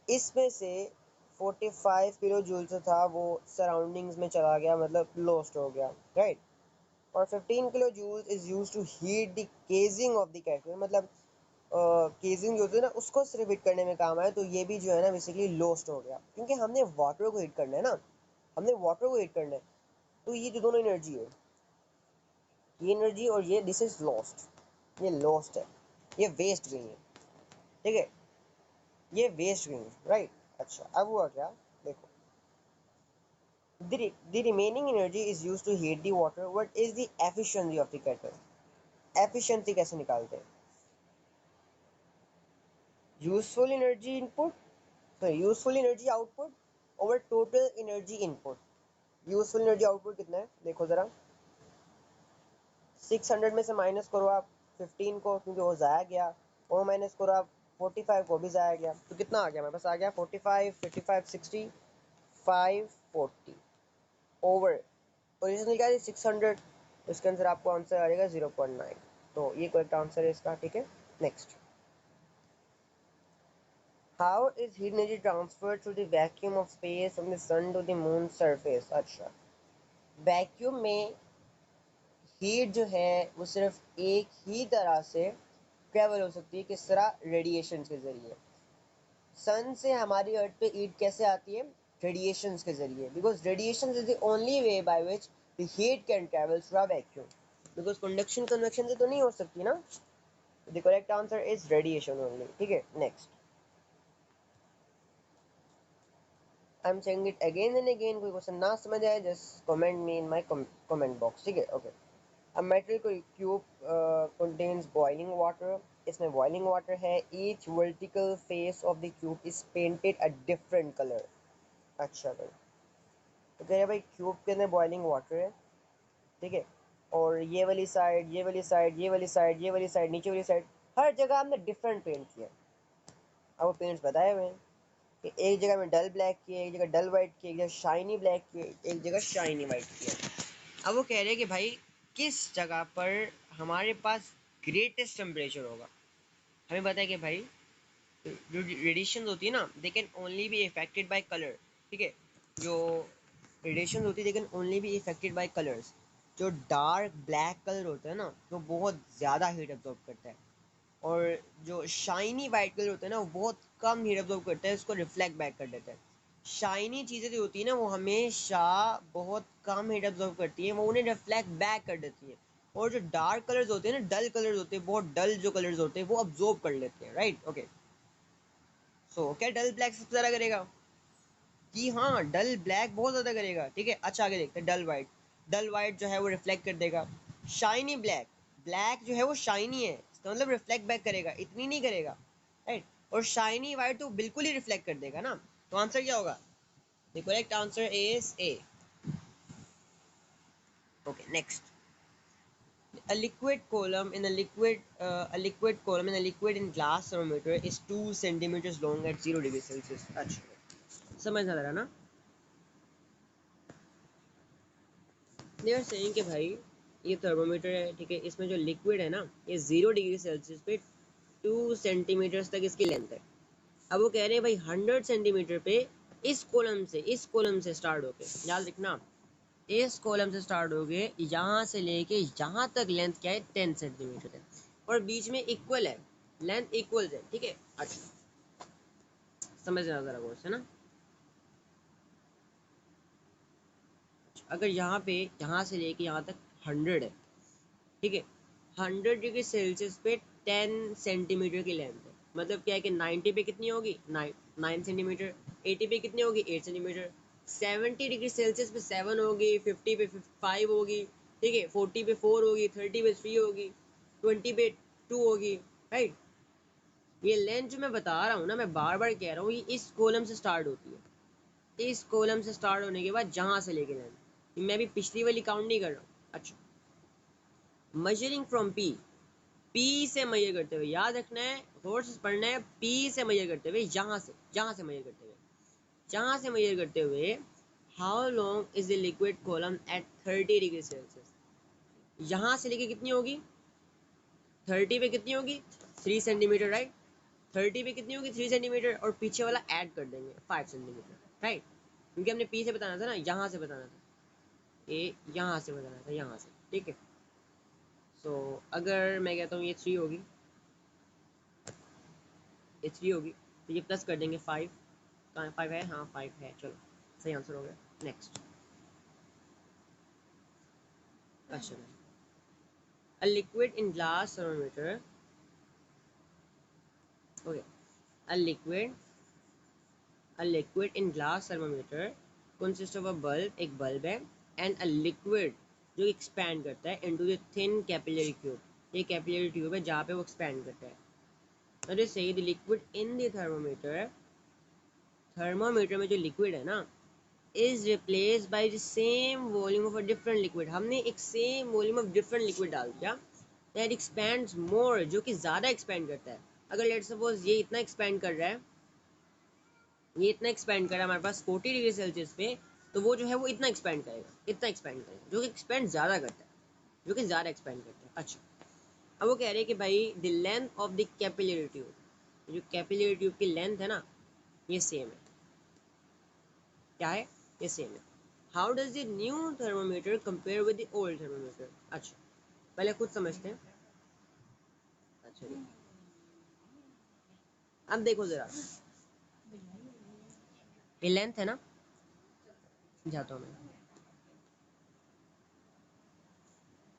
इसमें से 45 किलो जूल जो था वो सराउंडिंग्स में चला गया, मतलब लॉस्ट हो गया, राइट। और 15 kilo joule is use to heat the casing of the kettle, मतलब केजिंग जो होती है ना उसको सिर्फ हीट करने में काम आया, तो ये भी जो है ना बेसिकली लॉस्ट हो गया, क्योंकि हमने वाटर को हीट करना है ना, हमने वाटर को हीट करना है। तो ये जो दोनों एनर्जी है, ये एनर्जी और ये, दिस इज लॉस्ट, ये लॉस्ट है, ये वेस्ट गई है, ठीक है, ये वेस्ट गई है, राइट। अच्छा, अब हुआ क्या, देखो, the remaining energy is used to heat the water. What is the efficiency of the kettle? Efficiency कैसे निकालते हैं, useful energy input, sorry useful energy output over total energy input. Useful energy output कितना है, देखो जरा, 600 में से minus करो आप 15 को, क्योंकि वो ज़ाया गया, और माइनस करो आप 45 को, भी ज़ाया गया, तो कितना आ गया, मेरे पास आ गया 45, 55, 60, 540 ओवर ओरिजिनल क्या है 600, तो इसके आंसर आपको आंसर आ जाएगा 0.9। तो ये करेक्ट आंसर है इसका, ठीक है। Next, how is heat energy transfer through the vacuum of space from the sun to the moon surface. अच्छा, वैक्यूम में हीट जो है वो सिर्फ एक ही तरह से ट्रेवल हो सकती है, किस तरह, रेडिएशन के जरिए। सन से हमारी अर्थ पे हीट कैसे आती है, रेडिएशन के जरिए, because radiation is the only way by which the heat can travel through a vacuum, because conduction convection से तो नहीं हो सकती ना। The correct answer is radiation only, ठीक है। Next, I am saying it again and again, कोई question ना समझ आए just comment me in my comment box, ठीक है, okay. A metal cube contains boiling water. इसमें boiling water है, each vertical face of the cube is painted a different color। अच्छा भाई, तो कह रहे भाई क्यूब के अंदर बॉइलिंग वाटर है, ठीक है, और ये वाली साइड, ये वाली साइड, ये वाली साइड, ये वाली साइड, नीचे वाली साइड, हर जगह हमने डिफरेंट पेंट किया। अब वो पेंट्स बताए हुए हैं कि एक जगह में डल ब्लैक किया, एक जगह डल वाइट किया, एक जगह शाइनी ब्लैक किया, एक जगह शाइनी वाइट किया। अब वो कह रहे हैं कि भाई किस जगह पर हमारे पास ग्रेटेस्ट टेम्परेचर होगा। हमें पता है कि भाई जो रेडिएशन होती है ना, they can only be affected by colour, ठीक है। जो रेडिएशन होती है they can only be affected by colours. जो डार्क ब्लैक कलर होता है ना, वो बहुत ज़्यादा हीट अब्जॉर्ब करता है, और जो शाइनी वाइट कलर होता है ना, वो बहुत कम हीट अब्जॉर्ब करता है, उसको रिफ्लेक्ट बैक कर देता है। शाइनी चीज़ें जो होती है ना, वो हमेशा बहुत कम हीट अब्जॉर्ब करती है, वो उन्हें रिफ्लेक्ट बैक कर देती है। और जो डार्क कलर्स होते हैं ना, डल कलर्स होते हैं, बहुत डल जो कलर्स होते हैं, वो अब्जॉर्ब कर लेते हैं, राइट, ओके। सो क्या डल ब्लैक सबसे ज़्यादा करेगा, कि हाँ डल ब्लैक बहुत ज़्यादा करेगा, ठीक है। अच्छा, आगे देखते हैं डल वाइट। डल वाइट जो है वो रिफ्लेक्ट कर देगा। शाइनी ब्लैक, ब्लैक जो है वो शाइनी है, इसका मतलब रिफ्लेक्ट बैक करेगा, इतनी नहीं करेगा, राइट। और शाइनी वाइट तो बिल्कुल ही रिफ्लेक्ट कर देगा ना, तो आंसर क्या होगा? The correct answer is A. Okay next, a liquid column in a liquid in glass thermometer is 2 centimeters long at 0 degree Celsius. अच्छा समझ आ रहा ना? दे आर सेइंग कि भाई ये थर्मोमीटर है, ठीक है, इसमें जो लिक्विड है ना ये 0 डिग्री सेल्सियस पे 2 सेंटीमीटर तक इसकी लेंथ है। अब वो कह रहे हैं भाई 100 सेंटीमीटर पे इस कॉलम से स्टार्ट होके, याद रखना, इस कॉलम से स्टार्ट हो गए यहाँ से लेके यहाँ तक लेंथ क्या है 10 सेंटीमीटर है, और बीच में इक्वल है, लेंथ इक्वल है, ठीक है। अच्छा समझ रहा जरा गौर से ना। अगर यहाँ पे यहाँ से लेके यहाँ तक 100 है, ठीक है, 100 डिग्री सेल्सियस पे 10 सेंटीमीटर की लेंथ है, मतलब क्या है कि 90 पे कितनी होगी 9 सेंटीमीटर, 80 पे कितनी होगी 8 सेंटीमीटर, 70 डिग्री सेल्सियस पे 7 होगी, 50 पे 5 होगी, ठीक है, 40 पे 4 होगी, 30 पे 3 होगी, 20 पे 2 होगी, राइट। ये लेंथ जो मैं बता रहा हूँ ना, मैं बार बार कह रहा हूँ, ये इस कॉलम से स्टार्ट होती है, इस कॉलम से स्टार्ट होने के बाद जहाँ से लेके लेंथ, मैं भी पिछली वाली काउंट नहीं कर रहा हूँ। अच्छा, मेजरिंग फ्रॉम पी, पी से मेजर करते हुए, याद रखना है, गौर से पढ़ना है, पी से मेजर करते हुए, जहाँ से मेजर करते हुए, जहाँ से मेजर करते हुए, how long is the liquid column at 30 degree Celsius, यहाँ से लेके कितनी होगी 30 पे कितनी होगी 3 सेंटीमीटर, राइट। 30 पे कितनी होगी 3 सेंटीमीटर, और पीछे वाला ऐड कर देंगे 5 सेंटीमीटर, राइट, क्योंकि हमने पी से बताना था ना, यहाँ से बताना था, ये यहाँ से बताना था, यहाँ से, ठीक है। सो अगर मैं कहता हूँ ये 3 होगी, ये 3 होगी, तो ये प्लस कर देंगे 5, कहाँ 5 है, हाँ 5 है, चलो सही आंसर हो गया। नेक्स्ट, अच्छा, a liquid in glass thermometer, okay, a liquid a liquid in glass thermometer consists of a bulb, एक बल्ब है, and a liquid जो एक्सपैंड करता है into the thin capillary tube, ये कैपिलरी ट्यूब है जहाँ पे वो एक्सपैंड करता है। अरे सही, the liquid in the thermometer, thermometer में जो लिक्विड है ना, is replace by the same volume of a different liquid, हमने एक same volume of different liquid डाल दिया, दैट एक्सपैंड्स मोर, जो कि ज़्यादा एक्सपैंड करता है। अगर लेट सपोज ये इतना एक्सपैंड कर रहा है, ये इतना एक्सपैंड कर रहा है हमारे पास 40 डिग्री सेल्सियस पे, तो वो जो है वो इतना एक्सपैंड करेगा, जो कि एक्सपैंड ज़्यादा करता है, अच्छा, अब वो कह रहे हैं कि भाई the length of the capillary tube, जो कैपिलरी ट्यूब की लेंथ है ना, ये सेम है, क्या है, ये सेम है। How does the new thermometer compare with the old thermometer, अच्छा पहले खुद समझते हैं। अच्छा जी, अब देखो जरा, ये लेंथ है ना, जाता हूँ मैं,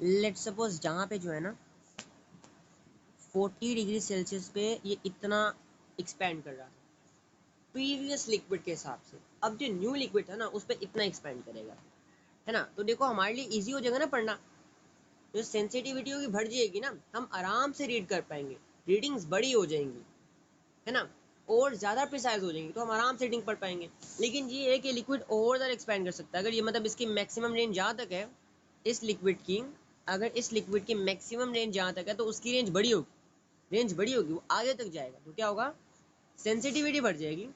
लेट सपोज जहाँ पे जो है ना 40 डिग्री सेल्सियस पे ये इतना एक्सपैंड कर रहा था प्रीवियस लिक्विड के हिसाब से, अब जो न्यू लिक्विड था ना उस पर इतना एक्सपैंड करेगा, है ना। तो देखो हमारे लिए इजी हो जाएगा ना पढ़ना, जो सेंसिटिविटी होगी बढ़ जाएगी ना, हम आराम से रीड कर पाएंगे, रीडिंग्स बड़ी हो जाएंगी, है ना, और ज़्यादा प्रिसाइज हो जाएंगी, तो हम आराम से रीडिंग पढ़ पाएंगे। लेकिन ये है कि लिक्विड और ज़्यादा एक्सपैंड कर सकता है, अगर ये मतलब इसकी मैक्सिमम रेंज जहाँ तक है, इस लिक्विड की, अगर इस लिक्विड की मैक्सिमम रेंज जहाँ तक है तो उसकी रेंज बड़ी होगी, वो आगे तक जाएगा, तो क्या होगा, सेंसिटिविटी बढ़ जाएगी,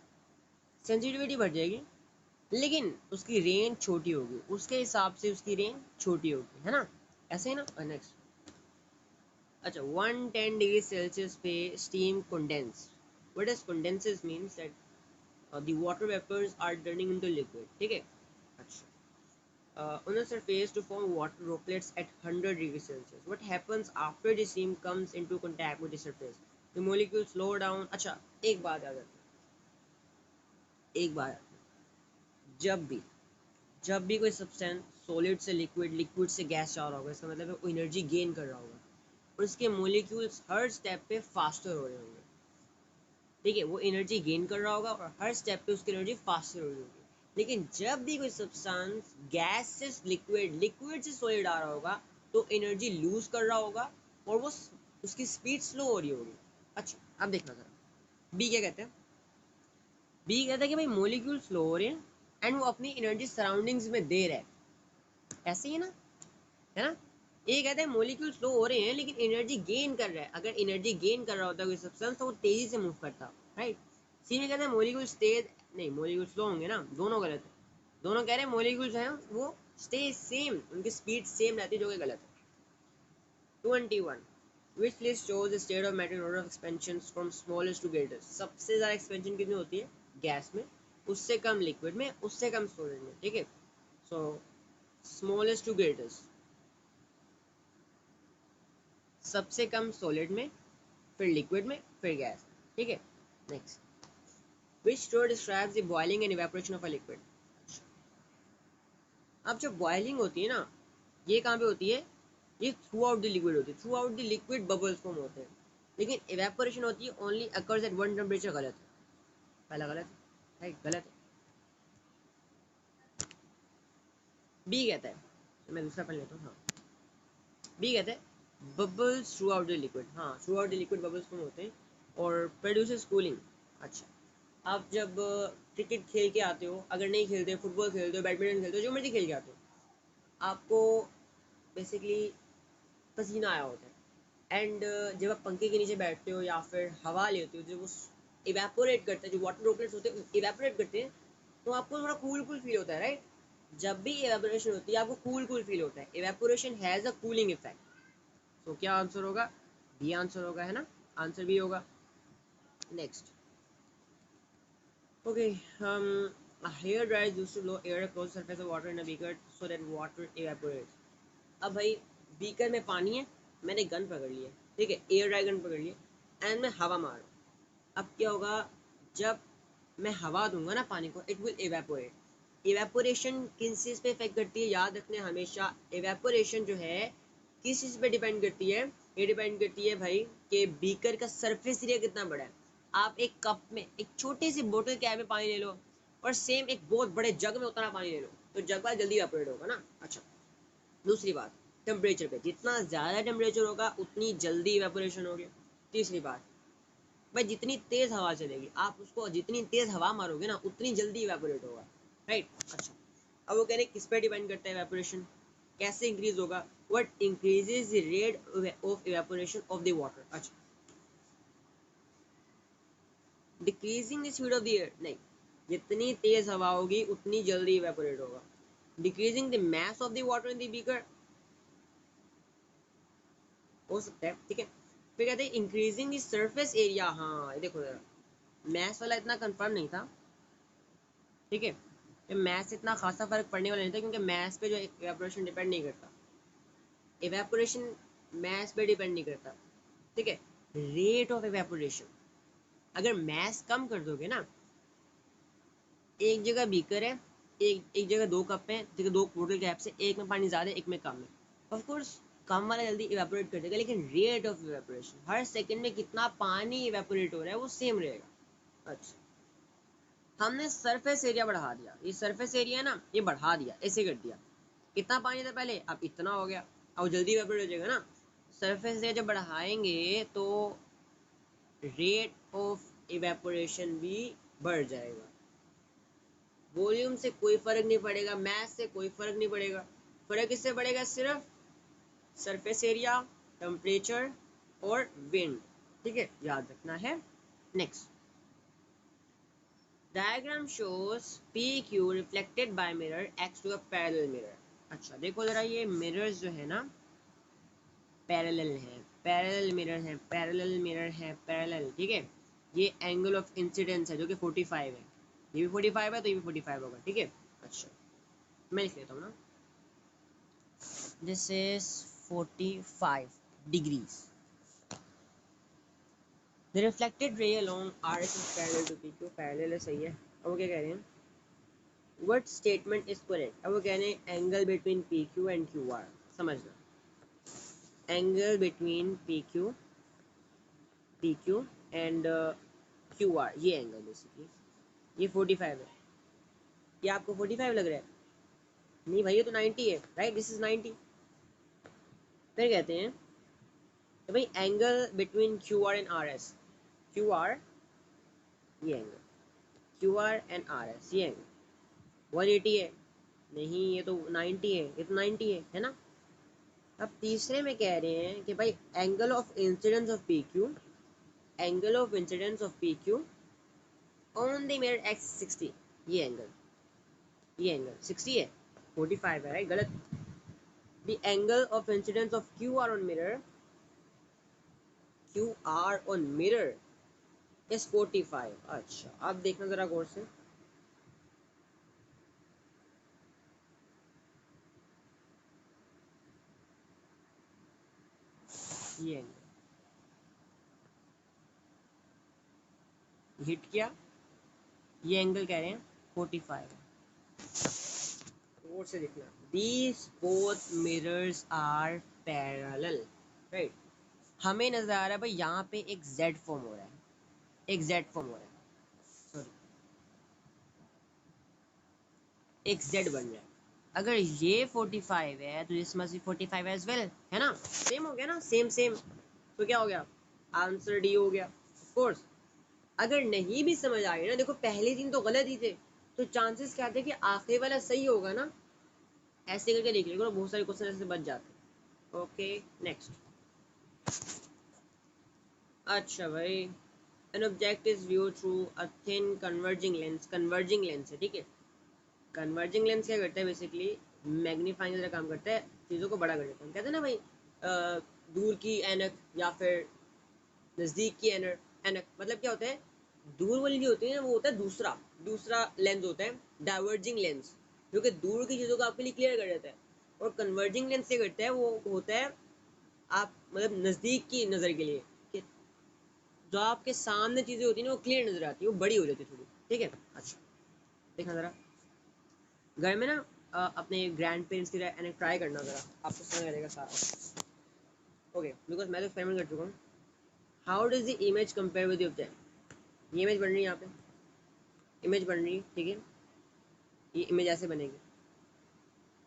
लेकिन उसकी रेंज छोटी होगी, उसके हिसाब से उसकी रेंज छोटी होगी, है ना, ऐसे ही ना। नेक्स्ट, अच्छा, 110 डिग्री सेल्सियस पे steam condense, what does condenses means that the water vapors are turning into liquid, ठीक है। अच्छा, on a surface to form water droplets at 100 degrees Celsius. What happens after the steam comes into contact with the surface? The molecules slow down. अच्छा, एक बात याद रखना, एक बात, जब भी कोई सब्सटेंस सॉलिड से लिक्विड, लिक्विड से गैस जा रहा होगा, इसका मतलब है वो एनर्जी गेन कर रहा होगा, और उसके मोलिक्यूल्स हर स्टेप पे फास्टर हो रहे होंगे, ठीक है, वो एनर्जी गेन कर रहा होगा और हर स्टेप पे उसकी एनर्जी फास्टर हो रही होगी। लेकिन जब भी कोई सब्सटेंस गैस से लिक्विड, लिक्विड से सॉलिड आ रहा होगा, तो एनर्जी लूज कर रहा होगा और वो उसकी स्पीड स्लो हो रही होगी। अच्छा, अब देखना जरा, बी क्या कहते हैं? बी कहता है कि भाई मोलिक्यूल स्लो हो रहे हैं एंड वो अपनी एनर्जी सराउंडिंग्स में दे रहा है, ऐसे ही है ना। ए कहते हैं मोलिक्यूल स्लो हो रहे हैं लेकिन एनर्जी गेन कर रहा है, अगर एनर्जी गेन कर रहा होता है कोई सब्सटेंस तो वो तेजी से मूव करता, राइट। सी में कहते हैं मोलिक्यूल स्टेज, नहीं मोलिक्यूल स्लो होंगे ना, दोनों गलत है। दोनों कह रहे हैं मोलिक्यूल्स हैं वो स्टे सेम, उनकी स्पीड सेम रहती है, जो कि गलत है। 21 which list shows the state of matter in order of expansions from smallest to greatest? सबसे ज़्यादा एक्सपेंशन कितनी होती है? गैस में, उससे कम लिक्विड में, उससे कम सॉलिड में, ठीक है। सो स्मॉलेस्ट टू ग्रेटेस्ट, सबसे कम सॉलिड में, फिर लिक्विड में, फिर गैस, ठीक है। Next, which story describes the boiling and evaporation of a liquid? अब जब बॉइलिंग होती है ना, ये कहाँ पे होती है? ये थ्रू आउट द लिक्विड होती है, through out the liquid bubbles form होते हैं। लेकिन इवेपोरेशन होती है only occurs at one temperature, गलत है, पहला गलत है, राइट, गलत है। बी कहता है, तो मैं दूसरा पढ़ लेता हूँ, हाँ। बी कहता है bubbles throughout the liquid, हाँ throughout the liquid bubbles form होते हैं और प्रोड्यूसेस कूलिंग। अच्छा, आप जब क्रिकेट खेल के आते हो, अगर नहीं खेलते, फुटबॉल खेलते हो, बैडमिंटन खेलते हो, जो मर्जी खेल के आते हो, आपको बेसिकली पसीना आया होता है एंड जब आप पंखे के नीचे बैठते हो या फिर हवा लेते हो, जब वो इवेपोरेट करते हैं, जो वाटर ड्रॉपलेट्स होते हैं इवेपोरेट करते हैं, तो आपको थोड़ा कूल कूल फील होता है, राइट। जब भी इवेपोरेशन होती है आपको कूल कूल फील होता है, evaporation has a cooling effect. तो क्या आंसर होगा? बी आंसर होगा, है ना, आंसर बी होगा। नेक्स्ट, ओके, हम hair dryer used to blow air across the surface of water in a beaker so that water evaporates. अब भाई बीकर में पानी है, मैंने गन पकड़ लिया, ठीक है, एयर ड्राई गन पकड़ लिया एंड मैं हवा मार रहा हूँ। अब क्या होगा? जब मैं हवा दूंगा ना पानी को, इट विल इवेपोरेट। इवेपोरेशन किस चीज़ पे इफेक्ट करती है? याद रखने हमेशा, इवेपोरेशन जो है किस चीज़ पे डिपेंड करती है? ये डिपेंड करती है भाई कि बीकर का सरफेस एरिया कितना बड़ा है। आप एक कप में, एक छोटी सी बोतल कैप में पानी ले लो और सेम एक बहुत बड़े जग में उतना पानी ले लो, तो जग वाला जल्दी इवेपोरेट होगा ना। अच्छा, दूसरी बात, टेम्परेचर पे, जितना ज़्यादा टेम्परेचर होगा उतनी जल्दी इवेपोरेशन होगी। तीसरी बात, भाई जितनी तेज़ हवा चलेगी, आप उसको जितनी तेज़ हवा मारोगे ना उतनी जल्दी इवेपोरेट होगा, राइट। अच्छा, अब वो कह रहे किस पे डिपेंड करता है इवेपोरेशन, कैसे इंक्रीज होगा? What increases the rate of evaporation of the water. अच्छा, decreasing the speed of the air, नहीं, जितनी तेज हवा होगी उतनी जल्दी इवेपोरेट होगा। Decreasing the mass of the water in the beaker, हो सकता है, ठीक है। फिर कहते हैं इंक्रीजिंग द सरफेस एरिया, हाँ ये देखो जरा, मैथ्स वाला इतना कंफर्म नहीं था, ठीक है, ये मैथ्स से इतना खासा फर्क पड़ने वाला नहीं था क्योंकि मैथ्स पे जो इवेपोरेशन डिपेंड नहीं करता, इवेपोरेशन मैथ्स पे डिपेंड नहीं करता, ठीक है। रेट ऑफ इवेपोरेशन, अगर मैथ्स कम कर दोगे ना, एक जगह बीकर है, एक एक जगह दो कप हैं, जगह दो बोतल कैप से, एक में पानी ज़्यादा है एक में कम है, ऑफ कोर्स कम वाला जल्दी इवेपोरेट कर देगा, लेकिन rate of evaporation, her second में कितना पानी इवेपोरेट हो रहा है वो सेम रहेगा। अच्छा, हमने सरफेस एरिया बढ़ा दिया, ये सरफेस एरिया है ना, ये बढ़ा दिया, ऐसे कर दिया, कितना पानी था पहले, अब इतना हो गया, अब जल्दी इवेपोरेट हो जाएगा ना। सरफेस एरिया जब बढ़ाएंगे तो रेट ऑफ इवेपोरेशन भी बढ़ जाएगा। वॉल्यूम से कोई फर्क नहीं पड़ेगा, मैथ से कोई फर्क नहीं पड़ेगा, फर्क किससे पड़ेगा? सिर्फ सरफेस एरिया, टेम्परेचर और विंड, ठीक है, याद रखना है। Next, diagram shows P Q reflected by mirror X to a parallel mirror. अच्छा देखो जरा, ये मिरर्स जो है ना पैरेलल है, पैरेलल मिरर है, पैरेलल मिरर है, पैरेलल, ठीक है। ये एंगल ऑफ इंसिडेंस है जो कि 45 है, ये भी 45 है तो ये भी 45 होगा, ठीक है। अच्छा, मैं लिख लेता हूँ ना, this is 45 degrees. The reflected ray along RS is parallel to PQ, parallel है, सही है। अब वो क्या कह रहे हैं? What statement is correct? अब वो कह रहे हैं angle between PQ and QR, समझना, angle between PQ and QR, ये एंगल बेसिकली, ये 45 है, ये आपको 45 लग रहा है? नहीं भाई, ये तो 90 है, राइट, दिस इज 90। फिर कहते हैं कि भाई angle between Q R and R S, Q R ये angle Q R and R S, ये एंगल 180 है नहीं, ये तो 90 है, ये तो 90 है ना। अब तीसरे में कह रहे हैं कि भाई angle of incidence of P Q, angle of incidence of P Q on the mirror x 60, ये एंगल 60 है, 45 है, राइट, गलत। The angle of incidence of Q R on mirror, Q R on mirror is 45। अच्छा अब देखना जरा गौर से, ये एंगल हिट किया, ये एंगल कह रहे हैं 45 है। गौर से देखना, these both mirrors are parallel, right. हमें नजर आ रहा है भाई यहाँ पे एक जेड फॉर्म हो रहा है, एक जेड फॉर्म हो रहा है, सॉरी एक जेड बन रहा है। अगर ये 45 है तो this must be 45 as well, है ना, सेम हो गया ना, सेम सेम। तो क्या हो गया, आंसर डी हो गया ऑफ कोर्स। अगर नहीं भी समझ आ गई ना, देखो पहले दिन तो गलत ही थे, तो चांसेस क्या थे कि आखिरी वाला सही होगा ना, ऐसे करके देख लीजिए, बहुत सारे क्वेश्चन ऐसे बच जाते। Okay next. अच्छा भाई, an object is view through a thin converging lens, converging lens है, ठीक है। कन्वर्जिंग लेंस क्या करता है, बेसिकली मैग्नीफाइंग का काम करता है, चीज़ों को बड़ा कर देता है। कहते हैं ना भाई दूर की ऐनक या फिर नज़दीक की ऐनक, ऐनक मतलब क्या होता है, दूर वाली जो होती है ना वो होता है दूसरा दूसरा लेंस होता है डाइवर्जिंग लेंस, जो कि दूर की चीज़ों को आपके लिए क्लियर कर देता है। और कन्वर्जिंग लेंस क्या करता है, वो होता है आप मतलब नज़दीक की नज़र के लिए, कि जो आपके सामने चीज़ें होती है ना वो क्लियर नज़र आती है, वो बड़ी हो जाती है थोड़ी, ठीक है। अच्छा देखना ज़रा, घर में ना अपने ग्रैंड पेरेंट्स की तरह ट्राई करना ज़रा, आपको समझ आ जाएगा सारा। ओके बिकॉज मैं तो एक्सपेरिमेंट कर चुका हूँ। How does the image compare with the object, ये इमेज बन रही है यहाँ पे, इमेज बन रही है, ठीक है, ये इमेज ऐसे बनेगी।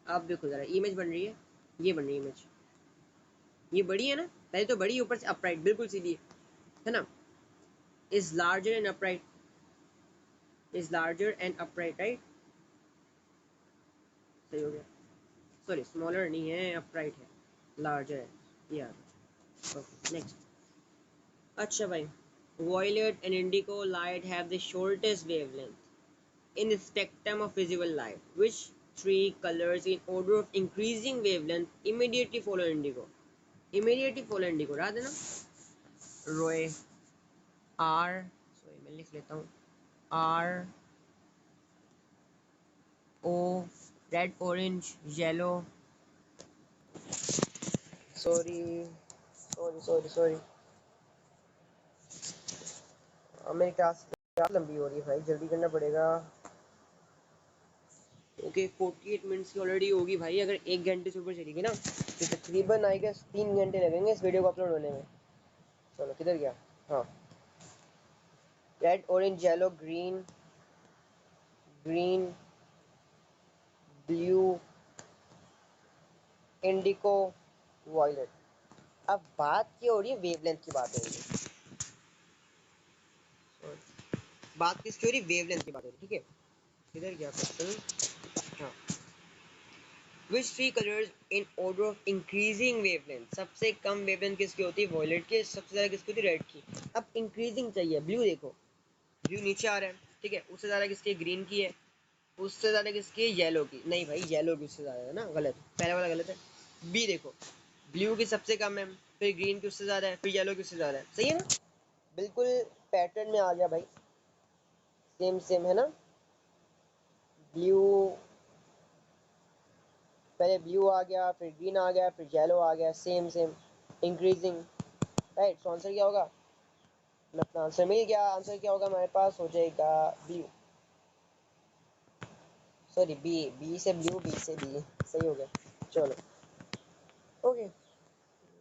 आप देखो ज़रा, इमेज बन रही है, ये बन रही है इमेज, ये बड़ी है ना, पहले तो बड़ी, ऊपर से अपराइट बिल्कुल सीधी है ना, is larger and upright, is larger and upright, right, सही हो गया, सॉरी स्मॉलर नहीं है, अपराइट है, लार्जर है यार। Okay next. अच्छा भाई, violet and indigo light have the shortest wavelength in the spectrum of visible light. Which three colors in order of increasing wavelength immediately follow indigo? Immediately follow indigo, याद है ना, रोए are, sorry मैं लिख लेता हूँ, R O, red orange yellow, sorry sorry sorry sorry, मेरी class लंबी हो रही है भाई, जल्दी करना पड़ेगा। ओके 48 मिनट्स की ऑलरेडी होगी भाई, अगर 1 घंटे से ऊपर चलेगी ना तो तकरीबन आई गेस 3 घंटे लगेंगे इस वीडियो को अपलोड होने में। चलो किधर गया, हाँ, red orange yellow green, green blue indigo violet. अब बात क्या हो रही है, वेवलेंथ की बात हो रही है, बात किसकी हो रही है, वेवलेंथ की बात हो रही है, ठीक है। किधर गया क्वेश्चन, हाँ, which three colours in order of increasing wavelength, सबसे कम वेवलेंथ किसकी होती है, वॉयलेट की, सबसे ज़्यादा किसकी होती है, रेड की। अब इंक्रीजिंग चाहिए, ब्लू देखो, ब्लू नीचे आ रहा है, ठीक है, उससे ज़्यादा किसकी ग्रीन की है, उससे ज़्यादा किसकी है, येलो की, नहीं भाई येलो की उससे ज़्यादा है ना, गलत, पहले वाला गलत है। बी देखो, ब्लू की सबसे कम है, फिर ग्रीन की उससे ज़्यादा है, फिर येलो की उससे ज़्यादा है, सही है ना, बिल्कुल पैटर्न में आ गया भाई, सेम सेम है ना। ब्लू, पहले ब्लू आ गया, फिर ग्रीन आ गया, फिर येलो आ गया, same same increasing, right. So answer क्या होगा, अपना आंसर मिल गया, आंसर क्या होगा हमारे पास, हो जाएगा ब्लू, सॉरी बी, बी से ब्लू, बी से बी, सही हो गया। चलो ओके,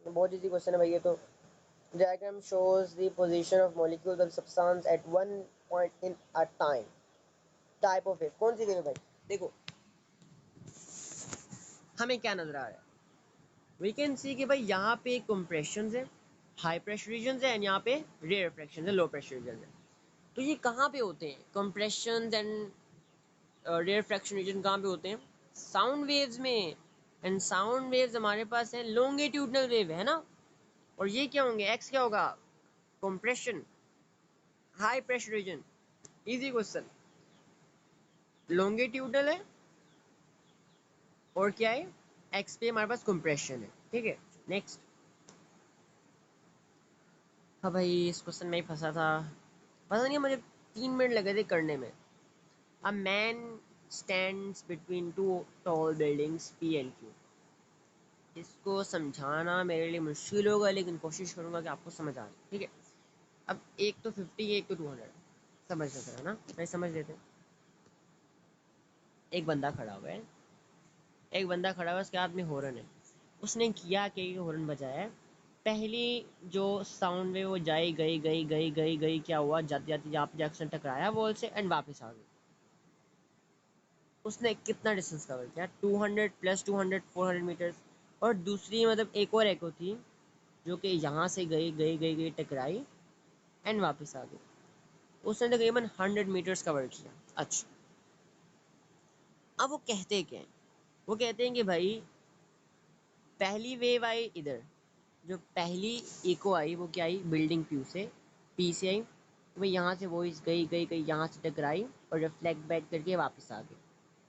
बहुत इजी क्वेश्चन है भाई ये तो। Diagram shows the position of molecules of substance eight one point in a time, type of wave कौन सी वेव है भाई, देखो हमें क्या नजर आ रहा है, वी कैन सी कि भाई यहाँ पे कंप्रेशन है, हाई प्रेशर रीजन है, एंड यहाँ पे रेयर फ्रैक्शन है, लो प्रेशर रीजन है। तो ये कहाँ पे होते हैं compression and rarefaction region, कहाँ पे होते हैं? साउंड वेव्स में। एंड साउंड वेव्स हमारे पास है लॉन्गिट्यूडनल वेव, है ना? और ये क्या होंगे? एक्स क्या होगा? Compression, high pressure region. Easy question. Longitudinal है और क्या है? एक्स पे हमारे पास कंप्रेशन है, ठीक है। नेक्स्ट। हाँ भाई, इस क्वेश्चन में ही फंसा था, पता नहीं मुझे 3 मिनट लगे थे करने में। A man stands between two tall buildings P and Q. इसको समझाना मेरे लिए मुश्किल होगा, लेकिन कोशिश करूंगा कि आपको समझ आ जाए, ठीक है। अब एक तो 50, एक तो 200, समझ लेते हैं ना, नहीं समझ लेते हैं। एक बंदा खड़ा हुआ है, एक बंदा खड़ा हुआ है, उसके हाथ में हॉर्न है। उसने किया कि हॉर्न बजाया है। पहली जो साउंड में वो जाई गई गई गई गई गई, क्या हुआ? जाते जाते यहाँ पे जंक्शन टकराया वॉल से एंड वापस आ गई। उसने कितना डिस्टेंस कवर किया? 200 प्लस 200, 400 मीटर्स। और दूसरी मतलब एक और एको थी जो कि यहाँ से गई गई गई गई टकराई एंड वापस आ गई। उसने तकरीबन 100 मीटर्स कवर किया। अच्छा, अब वो कहते क्या हैं? वो कहते हैं कि भाई पहली वेव आई इधर, जो पहली इको आई वो क्या आई? बिल्डिंग पी से, पी से आई। वो यहाँ से वॉइस गई गई गई, यहाँ से टकराई और रिफ्लेक्ट बैक करके वापस आ गई,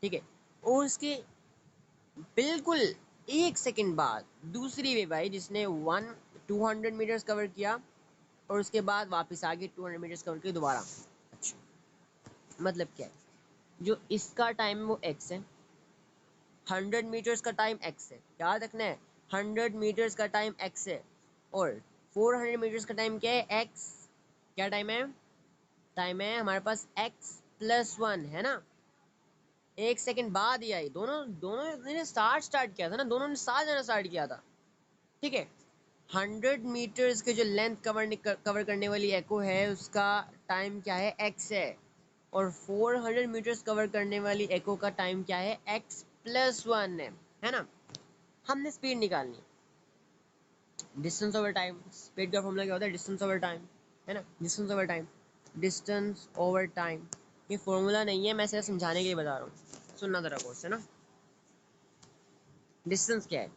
ठीक है। और उसके बिल्कुल 1 सेकंड बाद दूसरी वेव आई जिसने 200 मीटर्स कवर किया और उसके बाद वापस आ गई 200 मीटर्स कवर किया दोबारा। अच्छा, मतलब क्या है? जो इसका टाइम है वो एक्स है, 100 मीटर्स का टाइम एक्स है, याद रखना है। 100 मीटर्स का टाइम एक्स है और 400 मीटर्स का टाइम क्या है? एक्स। क्या टाइम है? टाइम है हमारे पास x+1, है ना? 1 सेकंड बाद ही आई। दोनों दोनों ने स्टार्ट किया था ना, दोनों ने साथ जाना स्टार्ट किया था, ठीक है। 100 मीटर्स के जो लेंथ कवर करने वाली एको है उसका टाइम क्या है? एक्स है। और 400 मीटर्स कवर करने वाली एको का टाइम क्या है? x+1 है ना? हमने स्पीड निकालनी है, डिस्टेंस ओवर टाइम। स्पीड का फॉर्मूला क्या होता है? डिस्टेंस ओवर टाइम, है ना? Distance over time, distance over time. ये फॉर्मूला नहीं है, मैं सिर्फ समझाने के लिए बता रहा हूँ। सुनना जरा कोर्स, है ना? डिस्टेंस क्या है?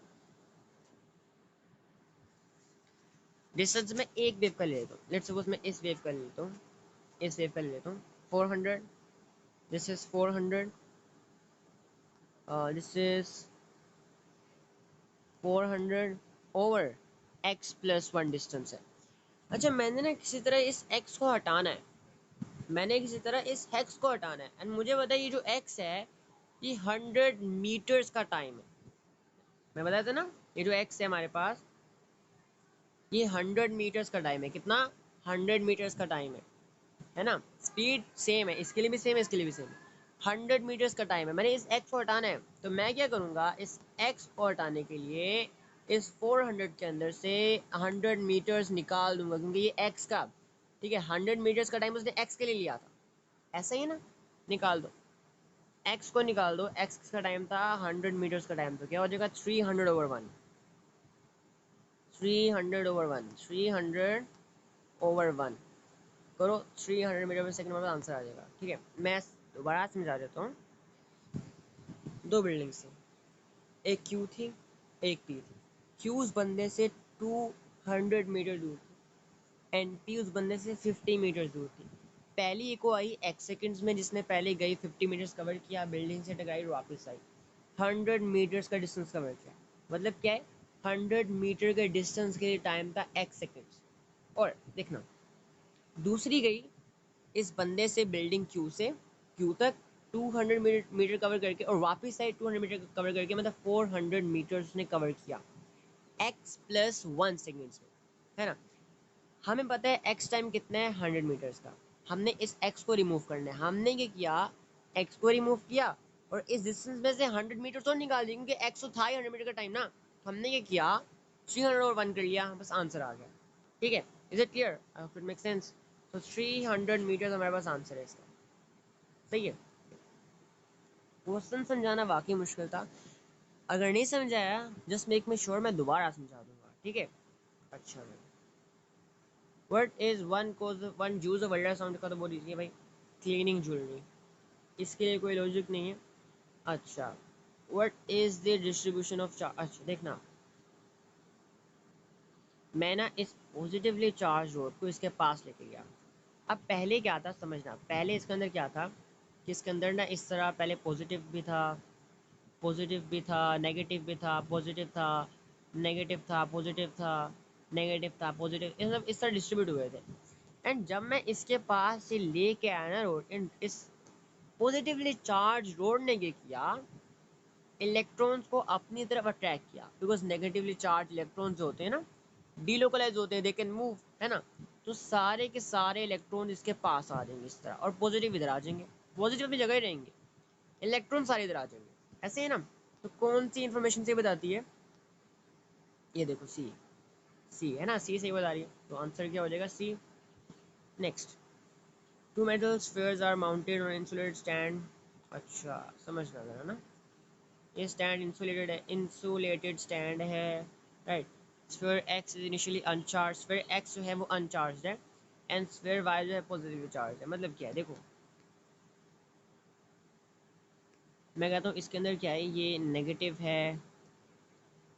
डिस्टेंस में एक वेव का ले लेता हूँ। लेट्स सपोज मैं इस वेव का ले लेता हूँ, इस वेव का ले लेता हूँ 400, this is 400, this is 400 over x+1 distance है। अच्छा, मैंने ना किसी तरह इस x को हटाना है, मैंने किसी तरह इस x को हटाना है। एंड मुझे पता है ये जो x है ये 100 मीटर्स का टाइम है। मैं बताया था ना, ये जो x है हमारे पास ये 100 मीटर्स का टाइम है। कितना? 100 मीटर्स का टाइम है ना? स्पीड सेम है, इसके लिए भी सेम है, इसके लिए भी सेम है। 100 मीटर्स का टाइम है, मैंने इस x को हटाना है। तो मैं क्या करूँगा? इस x को हटाने के लिए इस 400 के अंदर से 100 मीटर्स निकाल दूंगा, क्योंकि ये x का, ठीक है, 100 मीटर्स का टाइम उसने x के लिए लिया था, ऐसा ही है ना? निकाल दो, x को निकाल दो। x का टाइम था 100 मीटर्स का टाइम, तो क्या हो जाएगा? 300/1। 300/1, 300/1 करो। 300 मीटर पर सेकंड में आंसर आ जाएगा, ठीक है। मैं दोबारा समझा देता हूँ। दो बिल्डिंग्स थी, एक क्यू थी, एक पी थी। क्यू उस बंदे से 200 मीटर दूर थी एंड पी उस बंदे से 50 मीटर दूर थी। पहली इको आई x सेकेंड्स में, जिसने पहले गई 50 मीटर्स कवर किया, बिल्डिंग से टकराई, वापस आई, 100 मीटर्स का डिस्टेंस कवर किया। मतलब क्या है? 100 मीटर के डिस्टेंस के लिए टाइम था x सेकेंड्स। और देखना, दूसरी गई इस बंदे से बिल्डिंग क्यू से क्यू तक 200 मीटर कवर करके और वापस आई 200 मीटर कवर करके, मतलब 400 मीटर उसने कवर किया x+1 सेकेंड्स में, है ना? हमें पता है x टाइम कितना है? 100 मीटर्स का। हमने इस x को रिमूव करना है। हमने क्या किया? x को रिमूव किया और इस डिस्टेंस में से 100 मीटर तो निकाल दिए, क्योंकि x तो था ही 100 मीटर का टाइम ना। तो हमने क्या किया? 300/1 कर लिया, बस आंसर आ गया, ठीक है। Is it clear? I hope it make sense. तो 300 मीटर हमारे पास आंसर है इसका, सही है। क्वेश्चन समझाना वाकई मुश्किल था। अगर नहीं समझाया जस्ट मेक मी श्योर, मैं दोबारा समझा दूंगा, ठीक है। अच्छा भाई। What is one use of ultrasound का तो बोल दीजिए भाई, क्लीनिंग ज्वेलरी, इसके लिए कोई लॉजिक नहीं है। अच्छा, what is the distribution of charge. अच्छा देखना, मैं ना इस पॉजिटिवली चार्ज रोड को इसके पास लेके गया। अब पहले क्या था समझना, पहले इसके अंदर क्या था कि इसके अंदर ना इस तरह पहले पॉजिटिव भी था, पॉजिटिव भी था, नेगेटिव भी था, पॉजिटिव था, नेगेटिव था, पॉजिटिव था, नेगेटिव था, पॉजिटिव, ये सब इस तरह डिस्ट्रीब्यूट हुए थे। एंड जब मैं इसके पास से लेके आया ना रोड, इस पॉजिटिवली चार्ज रोड ने क्या किया, इलेक्ट्रॉन्स को अपनी तरफ अट्रैक्ट किया, बिकॉज नेगेटिवली चार्ज इलेक्ट्रॉन्स जो होते हैं ना डीलोकलाइज होते हैं, दे कैन मूव, है ना। तो सारे के सारे इलेक्ट्रॉन इसके पास आ जाएंगे इस तरह, और पॉजिटिव इधर आ जाएंगे, पॉजिटिव अपनी जगह ही रहेंगे, इलेक्ट्रॉन सारे इधर आ जाएंगे, ऐसे है ना। तो कौन सी इंफॉर्मेशन से बताती है, ये देखो सी, सी है ना, सी सही बता रही है, तो आंसर क्या हो जाएगा C. Next, two metal spheres are mounted on insulated stand. अच्छा समझना जरा ना, ये स्टैंड इंसुलेटेड है, इंसुलेटेड स्टैंड है, right. Sphere X is initially uncharged, sphere X जो है वो अनचार्ज है, एंड स्फीयर वाई जो है पॉजिटिवली चार्ज है। मतलब क्या है देखो, मैं कहता हूँ इसके अंदर क्या है, ये नेगेटिव है,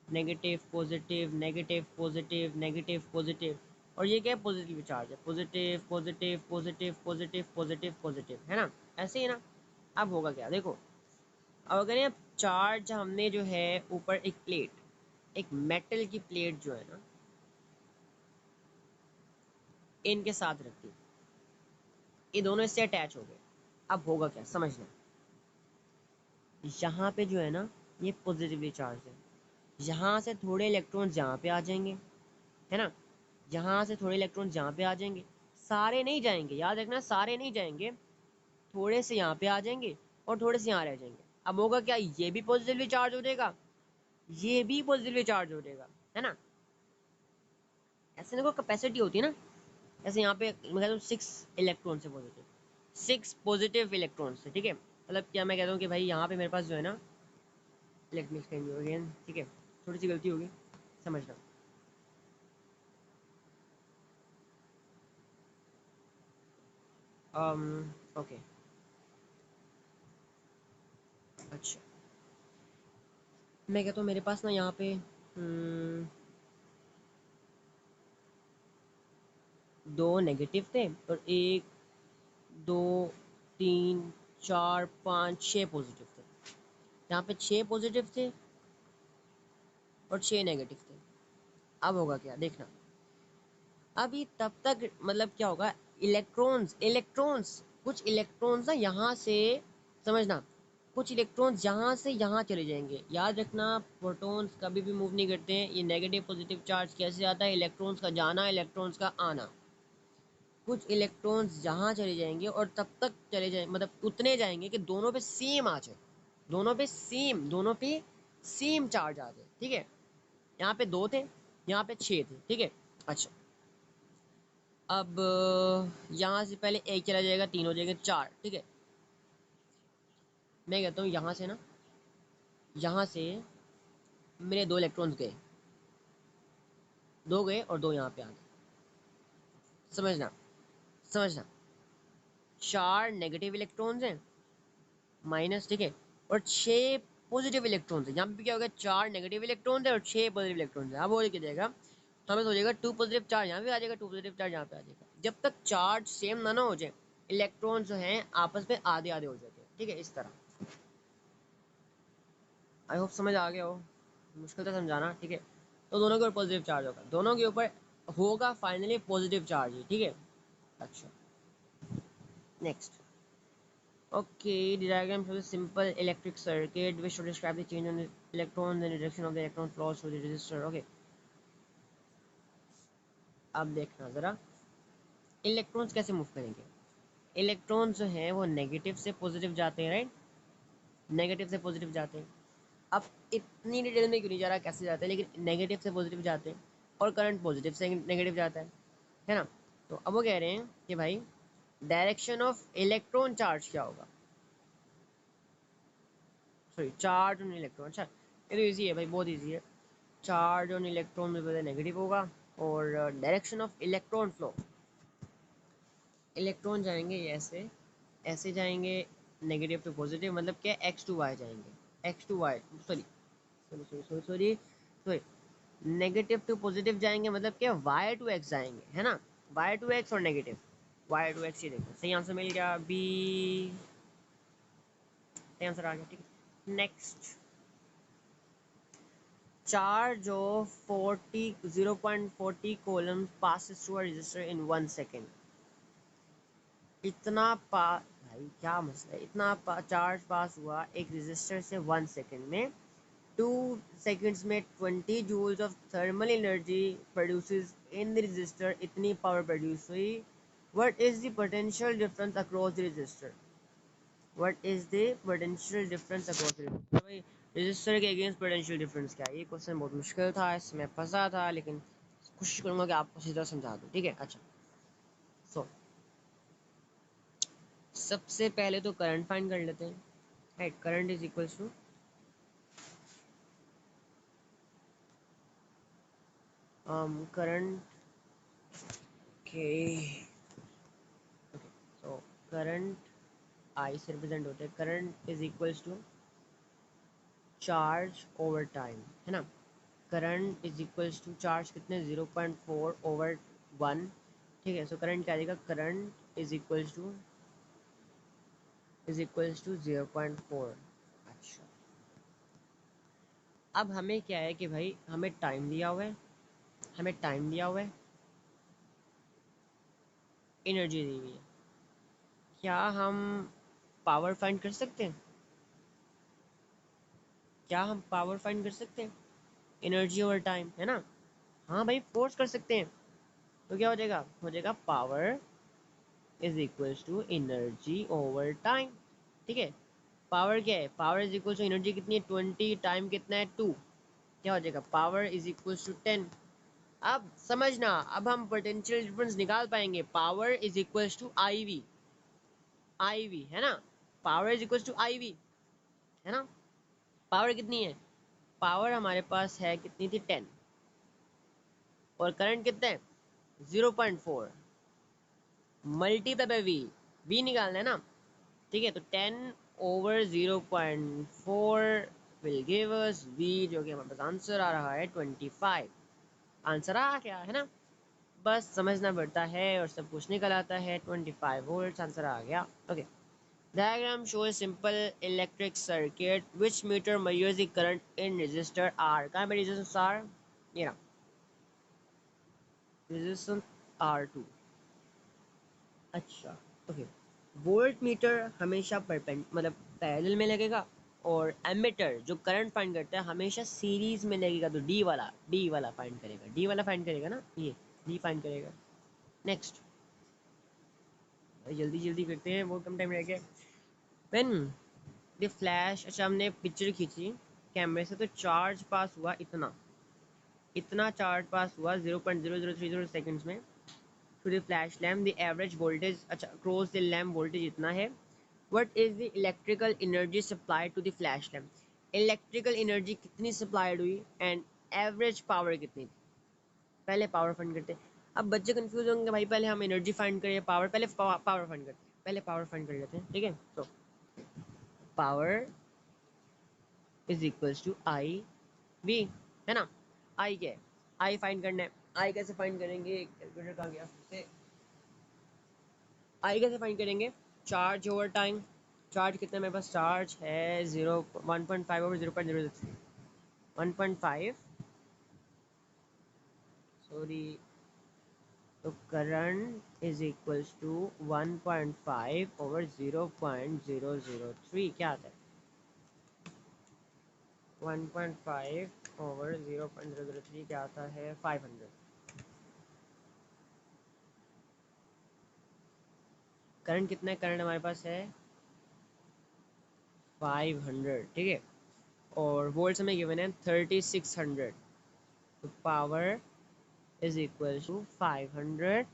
negative positive, negative positive, negative positive, और ये क्या है पॉजिटिव चार्ज है, positive positive positive positive positive positive, है ना, ऐसे ही ना। अब होगा क्या देखो, अब अगर ये चार्ज हमने जो है ऊपर एक प्लेट, एक मेटल की प्लेट जो है ना इनके साथ रख दी, ये दोनों इससे अटैच हो गए। अब होगा क्या समझना, यहाँ पे जो है ना ये पॉजिटिवली चार्ज है, यहाँ से थोड़े इलेक्ट्रॉन्स यहाँ पे आ जाएंगे, है ना, यहाँ से थोड़े इलेक्ट्रॉन्स यहाँ पे आ जाएंगे, सारे नहीं जाएंगे, याद रखना सारे नहीं जाएंगे, थोड़े से यहाँ पे आ जाएंगे और थोड़े से यहाँ रह जाएंगे। अब होगा क्या, ये भी पॉजिटिवली चार्ज हो जाएगा, ये भी पॉजिटिवली चार्ज हो जाएगा, है ना। ऐसे देखो कैपेसिटी होती है ना, जैसे यहाँ पे मैं कहता हूँ 6 इलेक्ट्रॉन से पॉजिटिव, 6 पॉजिटिव इलेक्ट्रॉन से, ठीक है। मतलब क्या मैं कहता हूँ कि भाई यहाँ पे मेरे पास जो है ना, let me explain you again, ठीक है, थोड़ी सी गलती होगी समझना। ओके, अच्छा मैं कहता हूँ मेरे पास ना यहाँ पे दो नेगेटिव थे और एक, दो, तीन, चार, पाँच, 6 पॉजिटिव थे। यहाँ पे 6 पॉजिटिव थे और 6 नेगेटिव थे। अब होगा क्या देखना, अभी तब तक मतलब क्या होगा, इलेक्ट्रॉन्स इलेक्ट्रॉन्स कुछ इलेक्ट्रॉन्स ना यहाँ से, समझना, कुछ इलेक्ट्रॉन्स यहाँ से यहाँ चले जाएंगे। याद रखना प्रोटॉन्स कभी भी मूव नहीं करते हैं, ये नेगेटिव पॉजिटिव चार्ज कैसे आता है, इलेक्ट्रॉन्स का जाना इलेक्ट्रॉन्स का आना। कुछ इलेक्ट्रॉन्स यहाँ चले जाएंगे और तब तक चले जाए मतलब उतने जाएंगे कि दोनों पे सेम आ जाए, दोनों पे सेम चार्ज आ जाए, ठीक है। यहाँ पे 2 थे, यहाँ पे 6 थे, ठीक है। अच्छा, अब यहाँ से पहले एक चला जाएगा, 3 हो जाएंगे, 4, ठीक है। मैं कहता हूँ यहाँ से ना, यहाँ से मेरे 2 इलेक्ट्रॉन्स गए, 2 गए और 2 यहाँ पे आ गए, समझना, समझना। 4 नेगेटिव इलेक्ट्रॉन्स हैं माइनस, ठीक है, और 6 पॉजिटिव इलेक्ट्रॉन्स हैं। यहाँ पे क्या होगा, 4 नेगेटिव इलेक्ट्रॉन्स है और 6 पॉजिटिव इलेक्ट्रॉन्स है। अब हो क्या जाएगा, तो हमें हो जाएगा 2 पॉजिटिव चार्ज यहाँ पे आ जाएगा, 2 पॉजिटिव चार्ज यहाँ पे आ जाएगा। जब तक चार्ज सेम ना हो जाए, इलेक्ट्रॉन जो हैं आपस में आधे आधे हो जाते हैं, ठीक है, इस तरह। आई होप समझ आ गया हो, मुश्किल था समझाना, ठीक है। तो दोनों के ऊपर पॉजिटिव चार्ज होगा, दोनों के ऊपर होगा फाइनली पॉजिटिव चार्ज ही, ठीक है। अच्छा, next, okay, the diagram shows a simple electric circuit which should describe the change on the electrons and the direction of the electron flows through the resistor. Okay, अब देखना जरा electrons कैसे move करेंगे। Electrons जो हैं वो negative से positive जाते हैं, राइट, नेगेटिव से पॉजिटिव जाते हैं। अब इतनी डिटेल में क्यों नहीं जा रहा कैसे जाते हैं, लेकिन नेगेटिव से पॉजिटिव जाते हैं और करंट पॉजिटिव से नेगेटिव जाता है ना। तो अब वो कह रहे हैं कि भाई डायरेक्शन ऑफ इलेक्ट्रॉन चार्ज क्या होगा, सॉरी चार्ज ऑन इलेक्ट्रॉन। अच्छा ये तो ईजी है भाई, बहुत ईजी है। चार्ज ऑन इलेक्ट्रॉन में पहले नेगेटिव होगा और direction of electron flow, electron जाएंगे ऐसे, ऐसे जाएंगे नेगेटिव टू पॉजिटिव, मतलब क्या एक्स टू वाई जाएंगे, X to Y, sorry sorry sorry sorry sorry sorry, negative to positive जाएंगे, मतलब क्या वाई टू एक्स जाएंगे, है ना, वाई टू एक्स और नेगेटिव वाई टू एक्स, ये देखो सही आंसर मिल गया, बी सही आंसर आ गया, ठीक है। Next, charge of 0.40 coulombs passes through a resistor in 1 second। इतना पा भाई क्या मसला है, इतना चार्ज पास हुआ एक रेजिस्टर से 1 सेकेंड में, 2 सेकेंड्स में 20 joules of thermal energy produces in the resistor, इतनी पावर प्रोड्यूस हुई। What is the potential difference across the resistor, what is the potential difference across the resistor, भाई रेजिस्टर के against potential difference क्या है, ये question बहुत मुश्किल था, इसमें फंसा था, लेकिन कोशिश करूंगा कि आपको सीधा समझा दूं, ठीक है। अच्छा, सो सबसे पहले तो करंट फाइंड कर लेते हैं, right, current is equals to current के, ओके, सो करंट आई से रिप्रेजेंट होते हैं, current is equals to charge over time, है ना, current is equals to charge कितने 0.4/1, ठीक है। सो करंट क्या आएगा, करंट इज इक्वल्स टू 0.4। अच्छा, अब हमें क्या है कि भाई हमें टाइम दिया हुआ है, हमें टाइम दिया हुआ है, एनर्जी दी हुई है, क्या हम पावर फाइंड कर सकते हैं, क्या हम पावर फाइंड कर सकते हैं, एनर्जी ओवर टाइम, है ना, हाँ भाई फोर्स कर सकते हैं। तो क्या हो जाएगा power is equals to energy over time, ठीक है। पावर क्या है, power is equals to energy कितनी है 20, टाइम कितना है 2, क्या हो जाएगा पावर इज इक्वल्स टू 10। अब समझना, अब हम पोटेंशियल डिफरेंस निकाल पाएंगे, power is equals to I V, I V है ना, power is equals to I V, है ना, पावर कितनी है, पावर हमारे पास है कितनी थी 10, और करंट कितना है 0.4, मल्टीप्लाई बाई वी, वी निकालना है ना, ठीक है। तो 10/0.4 विल गिव अस वी, जो कि हमारे पास आंसर आ रहा है 25, आंसर आ गया है ना, बस समझना पड़ता है और सब कुछ निकल आता है, 25 वोल्ट आंसर आ गया, okay. Diagram shows simple electric circuit which meter measures the current in resistor R, कहाँ पे रेजिस्टेंस R, ये ना रेजिस्टेंस R2, अच्छा, ओके। वोल्ट मीटर हमेशा मतलब पैरेलल में लगेगा, और एमीटर जो करंट फाइंड करता है हमेशा सीरीज में लगेगा, तो डी वाला फाइंड करेगा, डी वाला फाइंड करेगा ना, ये डी फाइंड करेगा। नेक्स्ट, जल्दी जल्दी करते हैं, बहुत कम टाइम रह गया। व्हेन द फ्लैश, अच्छा हमने पिक्चर खींची कैमरे से, तो चार्ज पास हुआ इतना, इतना चार्ज पास हुआ 0.0030 सेकेंड्स में to the flash lamp, the average voltage, अच्छा क्रॉस द लैम्प वोल्टेज इतना है। What is the electrical energy supplied to the flash lamp, electrical energy कितनी सप्लाइड हुई एंड एवरेज पावर कितनी थी, पहले पावर फाइंड करते हैं। अब बच्चे कंफ्यूज होंगे भाई पहले हम एनर्जी फाइंड करें पावर, पहले पावर फाइंड करते हैं, पहले पावर फाइंड कर लेते हैं, ठीक है। तो power is equals to I V, है ना, आई क्या है, आई फाइंड करना है, आई कैसे फाइंड करेंगे, कैलकुलेटर कहाँ गया फिर से, आई कैसे फाइंड करेंगे, चार्ज ओवर टाइम, चार्ज कितना मेरे पास, चार्ज है 1.5/0.003, 1.5, सॉरी, तो करंट इज इक्वल्स टू 1.5/0.003, क्या आता है 1.5/0.003 क्या आता है 500, करंट कितना है, करंट हमारे पास है 500, ठीक है, और वोल्ट्स हमें गिवन है 3600, तो power is equal to 500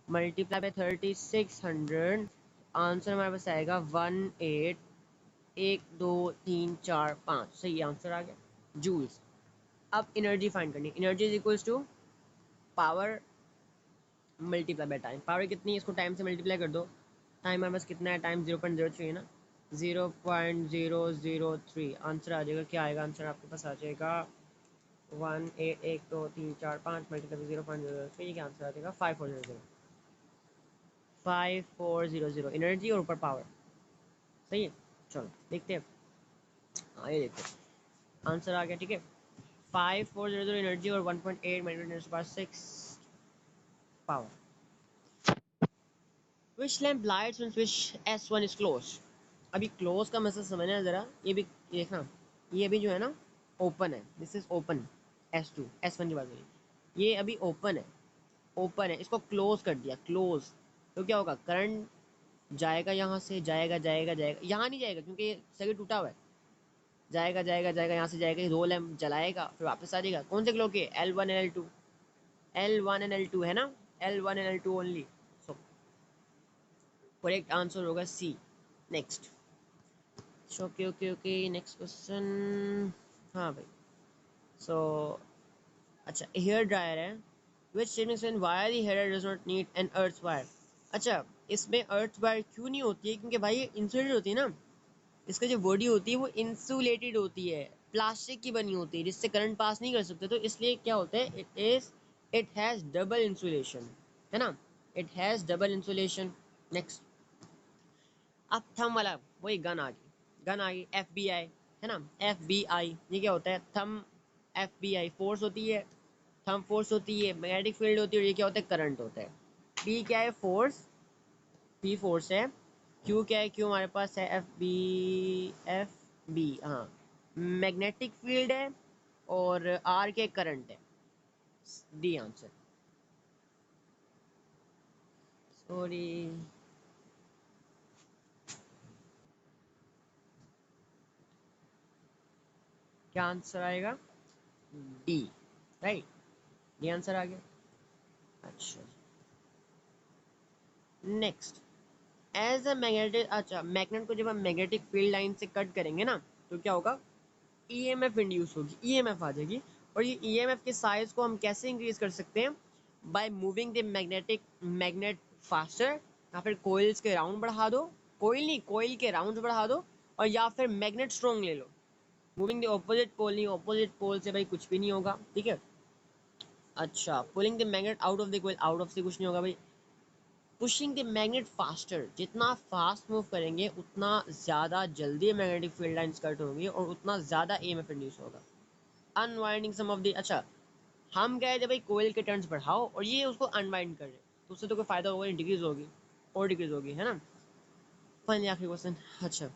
multiply by 3600, answer हमारे पास आएगा 181234 सही आंसर आ गया जूल्स। अब एनर्जी फाइंड करनी, energy is equals to power multiply by time. Power कितनी है, इसको टाइम से मल्टीप्लाई कर दो। टाइम हमारे पास कितना है, टाइम 0.03 है ना, 0.003 आंसर आ जाएगा। क्या आएगा आंसर आपके पास आ जाएगा 1 1 1 2 3 4 5 मल्टीप्लाई 0.003, क्या आंसर आ जाएगा 5400। 5400 एनर्जी और ऊपर पावर। सही है, चलो देखते हैं। हाँ ये देखते हैं, आंसर आ गया। ठीक है, 5400 एनर्जी और 1.8 10⁻6 power. Which lamp lights when switch S1 is close. अभी क्लोज का मैसेज समझना है जरा, ये भी देखना, ये अभी जो है ना ओपन है, this is open. S2 S1 की बात करिए, ये अभी ओपन है, ओपन है, इसको क्लोज कर दिया, क्लोज। तो क्या होगा, करंट जाएगा यहाँ से, जाएगा जाएगा जाएगा, यहाँ नहीं जाएगा क्योंकि सर्किट टूटा हुआ है, जाएगा जाएगा जाएगा, यहाँ से जाएगा, दो लैम्प जलाएगा, फिर वापस आ जाएगा। कौन से क्लॉक के, L1 and L2, L1 and L2 है ना, L1 and L2 only. So correct answer होगा C। Next, okay okay okay, next question. हाँ भाई, सो अच्छा, हेयर ड्रायर है, which statement when wire the hair does not need an earth wire. अच्छा, इसमें earth wire क्यों नहीं होती है, क्योंकि भाई ये इंसुलेटेड होती है ना, इसका जो बॉडी होती है वो इंसुलेटेड होती है, प्लास्टिक की बनी होती है, जिससे करंट पास नहीं कर सकते, तो इसलिए क्या होता है, इट हैज़ डबल इंसुलेशन, है ना, it has double insulation. Next, अब थम वाला वही गन आ गई, गन आ गई, FBI है ना, FBI, ये क्या होता है, थम, FBI फोर्स होती है, थम फोर्स होती है, मैग्नेटिक फील्ड होती है, और ये क्या होता है, करंट होता है। P क्या है, फोर्स, P फोर्स है, Q क्या है, Q हमारे पास है FB, हाँ मैग्नेटिक फील्ड है, और R के करंट है। D answer, sorry. क्या आंसर आएगा, D, राइट, D आंसर आ गया। अच्छा, नेक्स्ट, एज अ मैग्नेटिक, अच्छा मैग्नेट को जब हम मैग्नेटिक फील्ड लाइन से कट करेंगे ना, तो क्या होगा, EMF इंड्यूस होगी, EMF आ जाएगी। और ये EMF के साइज को हम कैसे इंक्रीज कर सकते हैं, by moving the magnet faster, या फिर कोइल्स के राउंड बढ़ा दो, कोइल नहीं, कोइल के राउंड बढ़ा दो, और या फिर मैग्नेट स्ट्रॉन्ग ले लो। मूविंग द ऑपोजिट पोल नहीं, ऑपोजिट पोल से भाई कुछ भी नहीं होगा, ठीक है। अच्छा, pulling the magnet out of the coil, out of से कुछ नहीं होगा भाई। पुशिंग द मैग्नेट फास्टर, जितना फास्ट मूव करेंगे उतना ज़्यादा जल्दी मैग्नेटिक फील्ड लाइंस कट होंगी और उतना ज़्यादा EMF इंड्यूस होगा। अनवाइंडिंग सम ऑफ द, अच्छा हम कह रहे भाई कोयल के टर्न्स बढ़ाओ, और ये उसको अनवाइंड कर रहे, तो उससे तो कोई फायदा होगा नहीं, डिक्रीज होगी और डिक्रीज होगी, है ना। फाइनली आखिरी क्वेश्चन, अच्छा,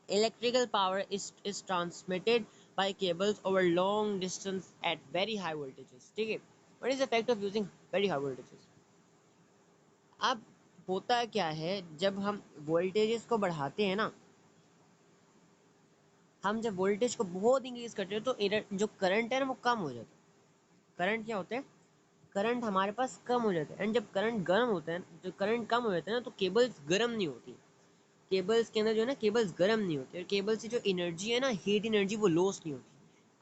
electrical power is transmitted by cables over long distance at very high voltages, ठीक है। What is the effect of using very high voltages. अब होता क्या है, जब हम वोल्टेजेस को बढ़ाते हैं ना, हम जब वोल्टेज को बहुत इंक्रीज करते हैं, तो जो करंट है ना वो कम हो जाता है। करंट क्या होता है, करंट हमारे पास कम हो जाता है, एंड जब करंट गर्म होता है, जो करंट कम हो जाता है ना, तो केबल्स गर्म नहीं होती, केबल्स के अंदर जो है ना, केबल्स गर्म नहीं होती, और केबल से जो एनर्जी है ना, हीट एनर्जी, वो लॉस नहीं होती।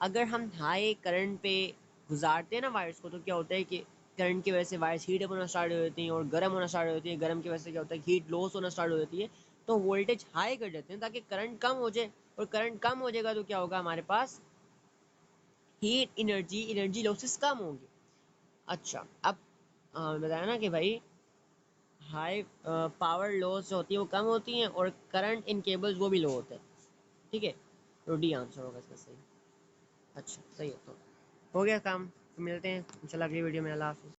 अगर हम हाई करंट पे गुजारते हैं ना वायर्स को, तो क्या होता है कि करंट की वजह से वायर्स हीट अप होना स्टार्ट हो जाती हैं और गर्म होना स्टार्ट हो जाती है, गर्म की वजह से क्या होता है, हीट लॉस होना स्टार्ट हो जाती है। तो वोल्टेज हाई कर देते हैं ताकि करंट कम हो जाए, और करंट कम हो जाएगा तो क्या होगा, हमारे पास हीट एनर्जी, एनर्जी लॉसेस कम होंगे। अच्छा, अब बताया ना कि भाई हाई पावर लॉस जो होती है वो कम होती हैं, और करंट इन केबल्स वो भी लो होता है, ठीक है। तो D आंसर होगा इसका सही। अच्छा सही है, तो हो गया काम, तो मिलते हैं इंशाल्लाह अगली वीडियो में। अल्लाह हाफिज़।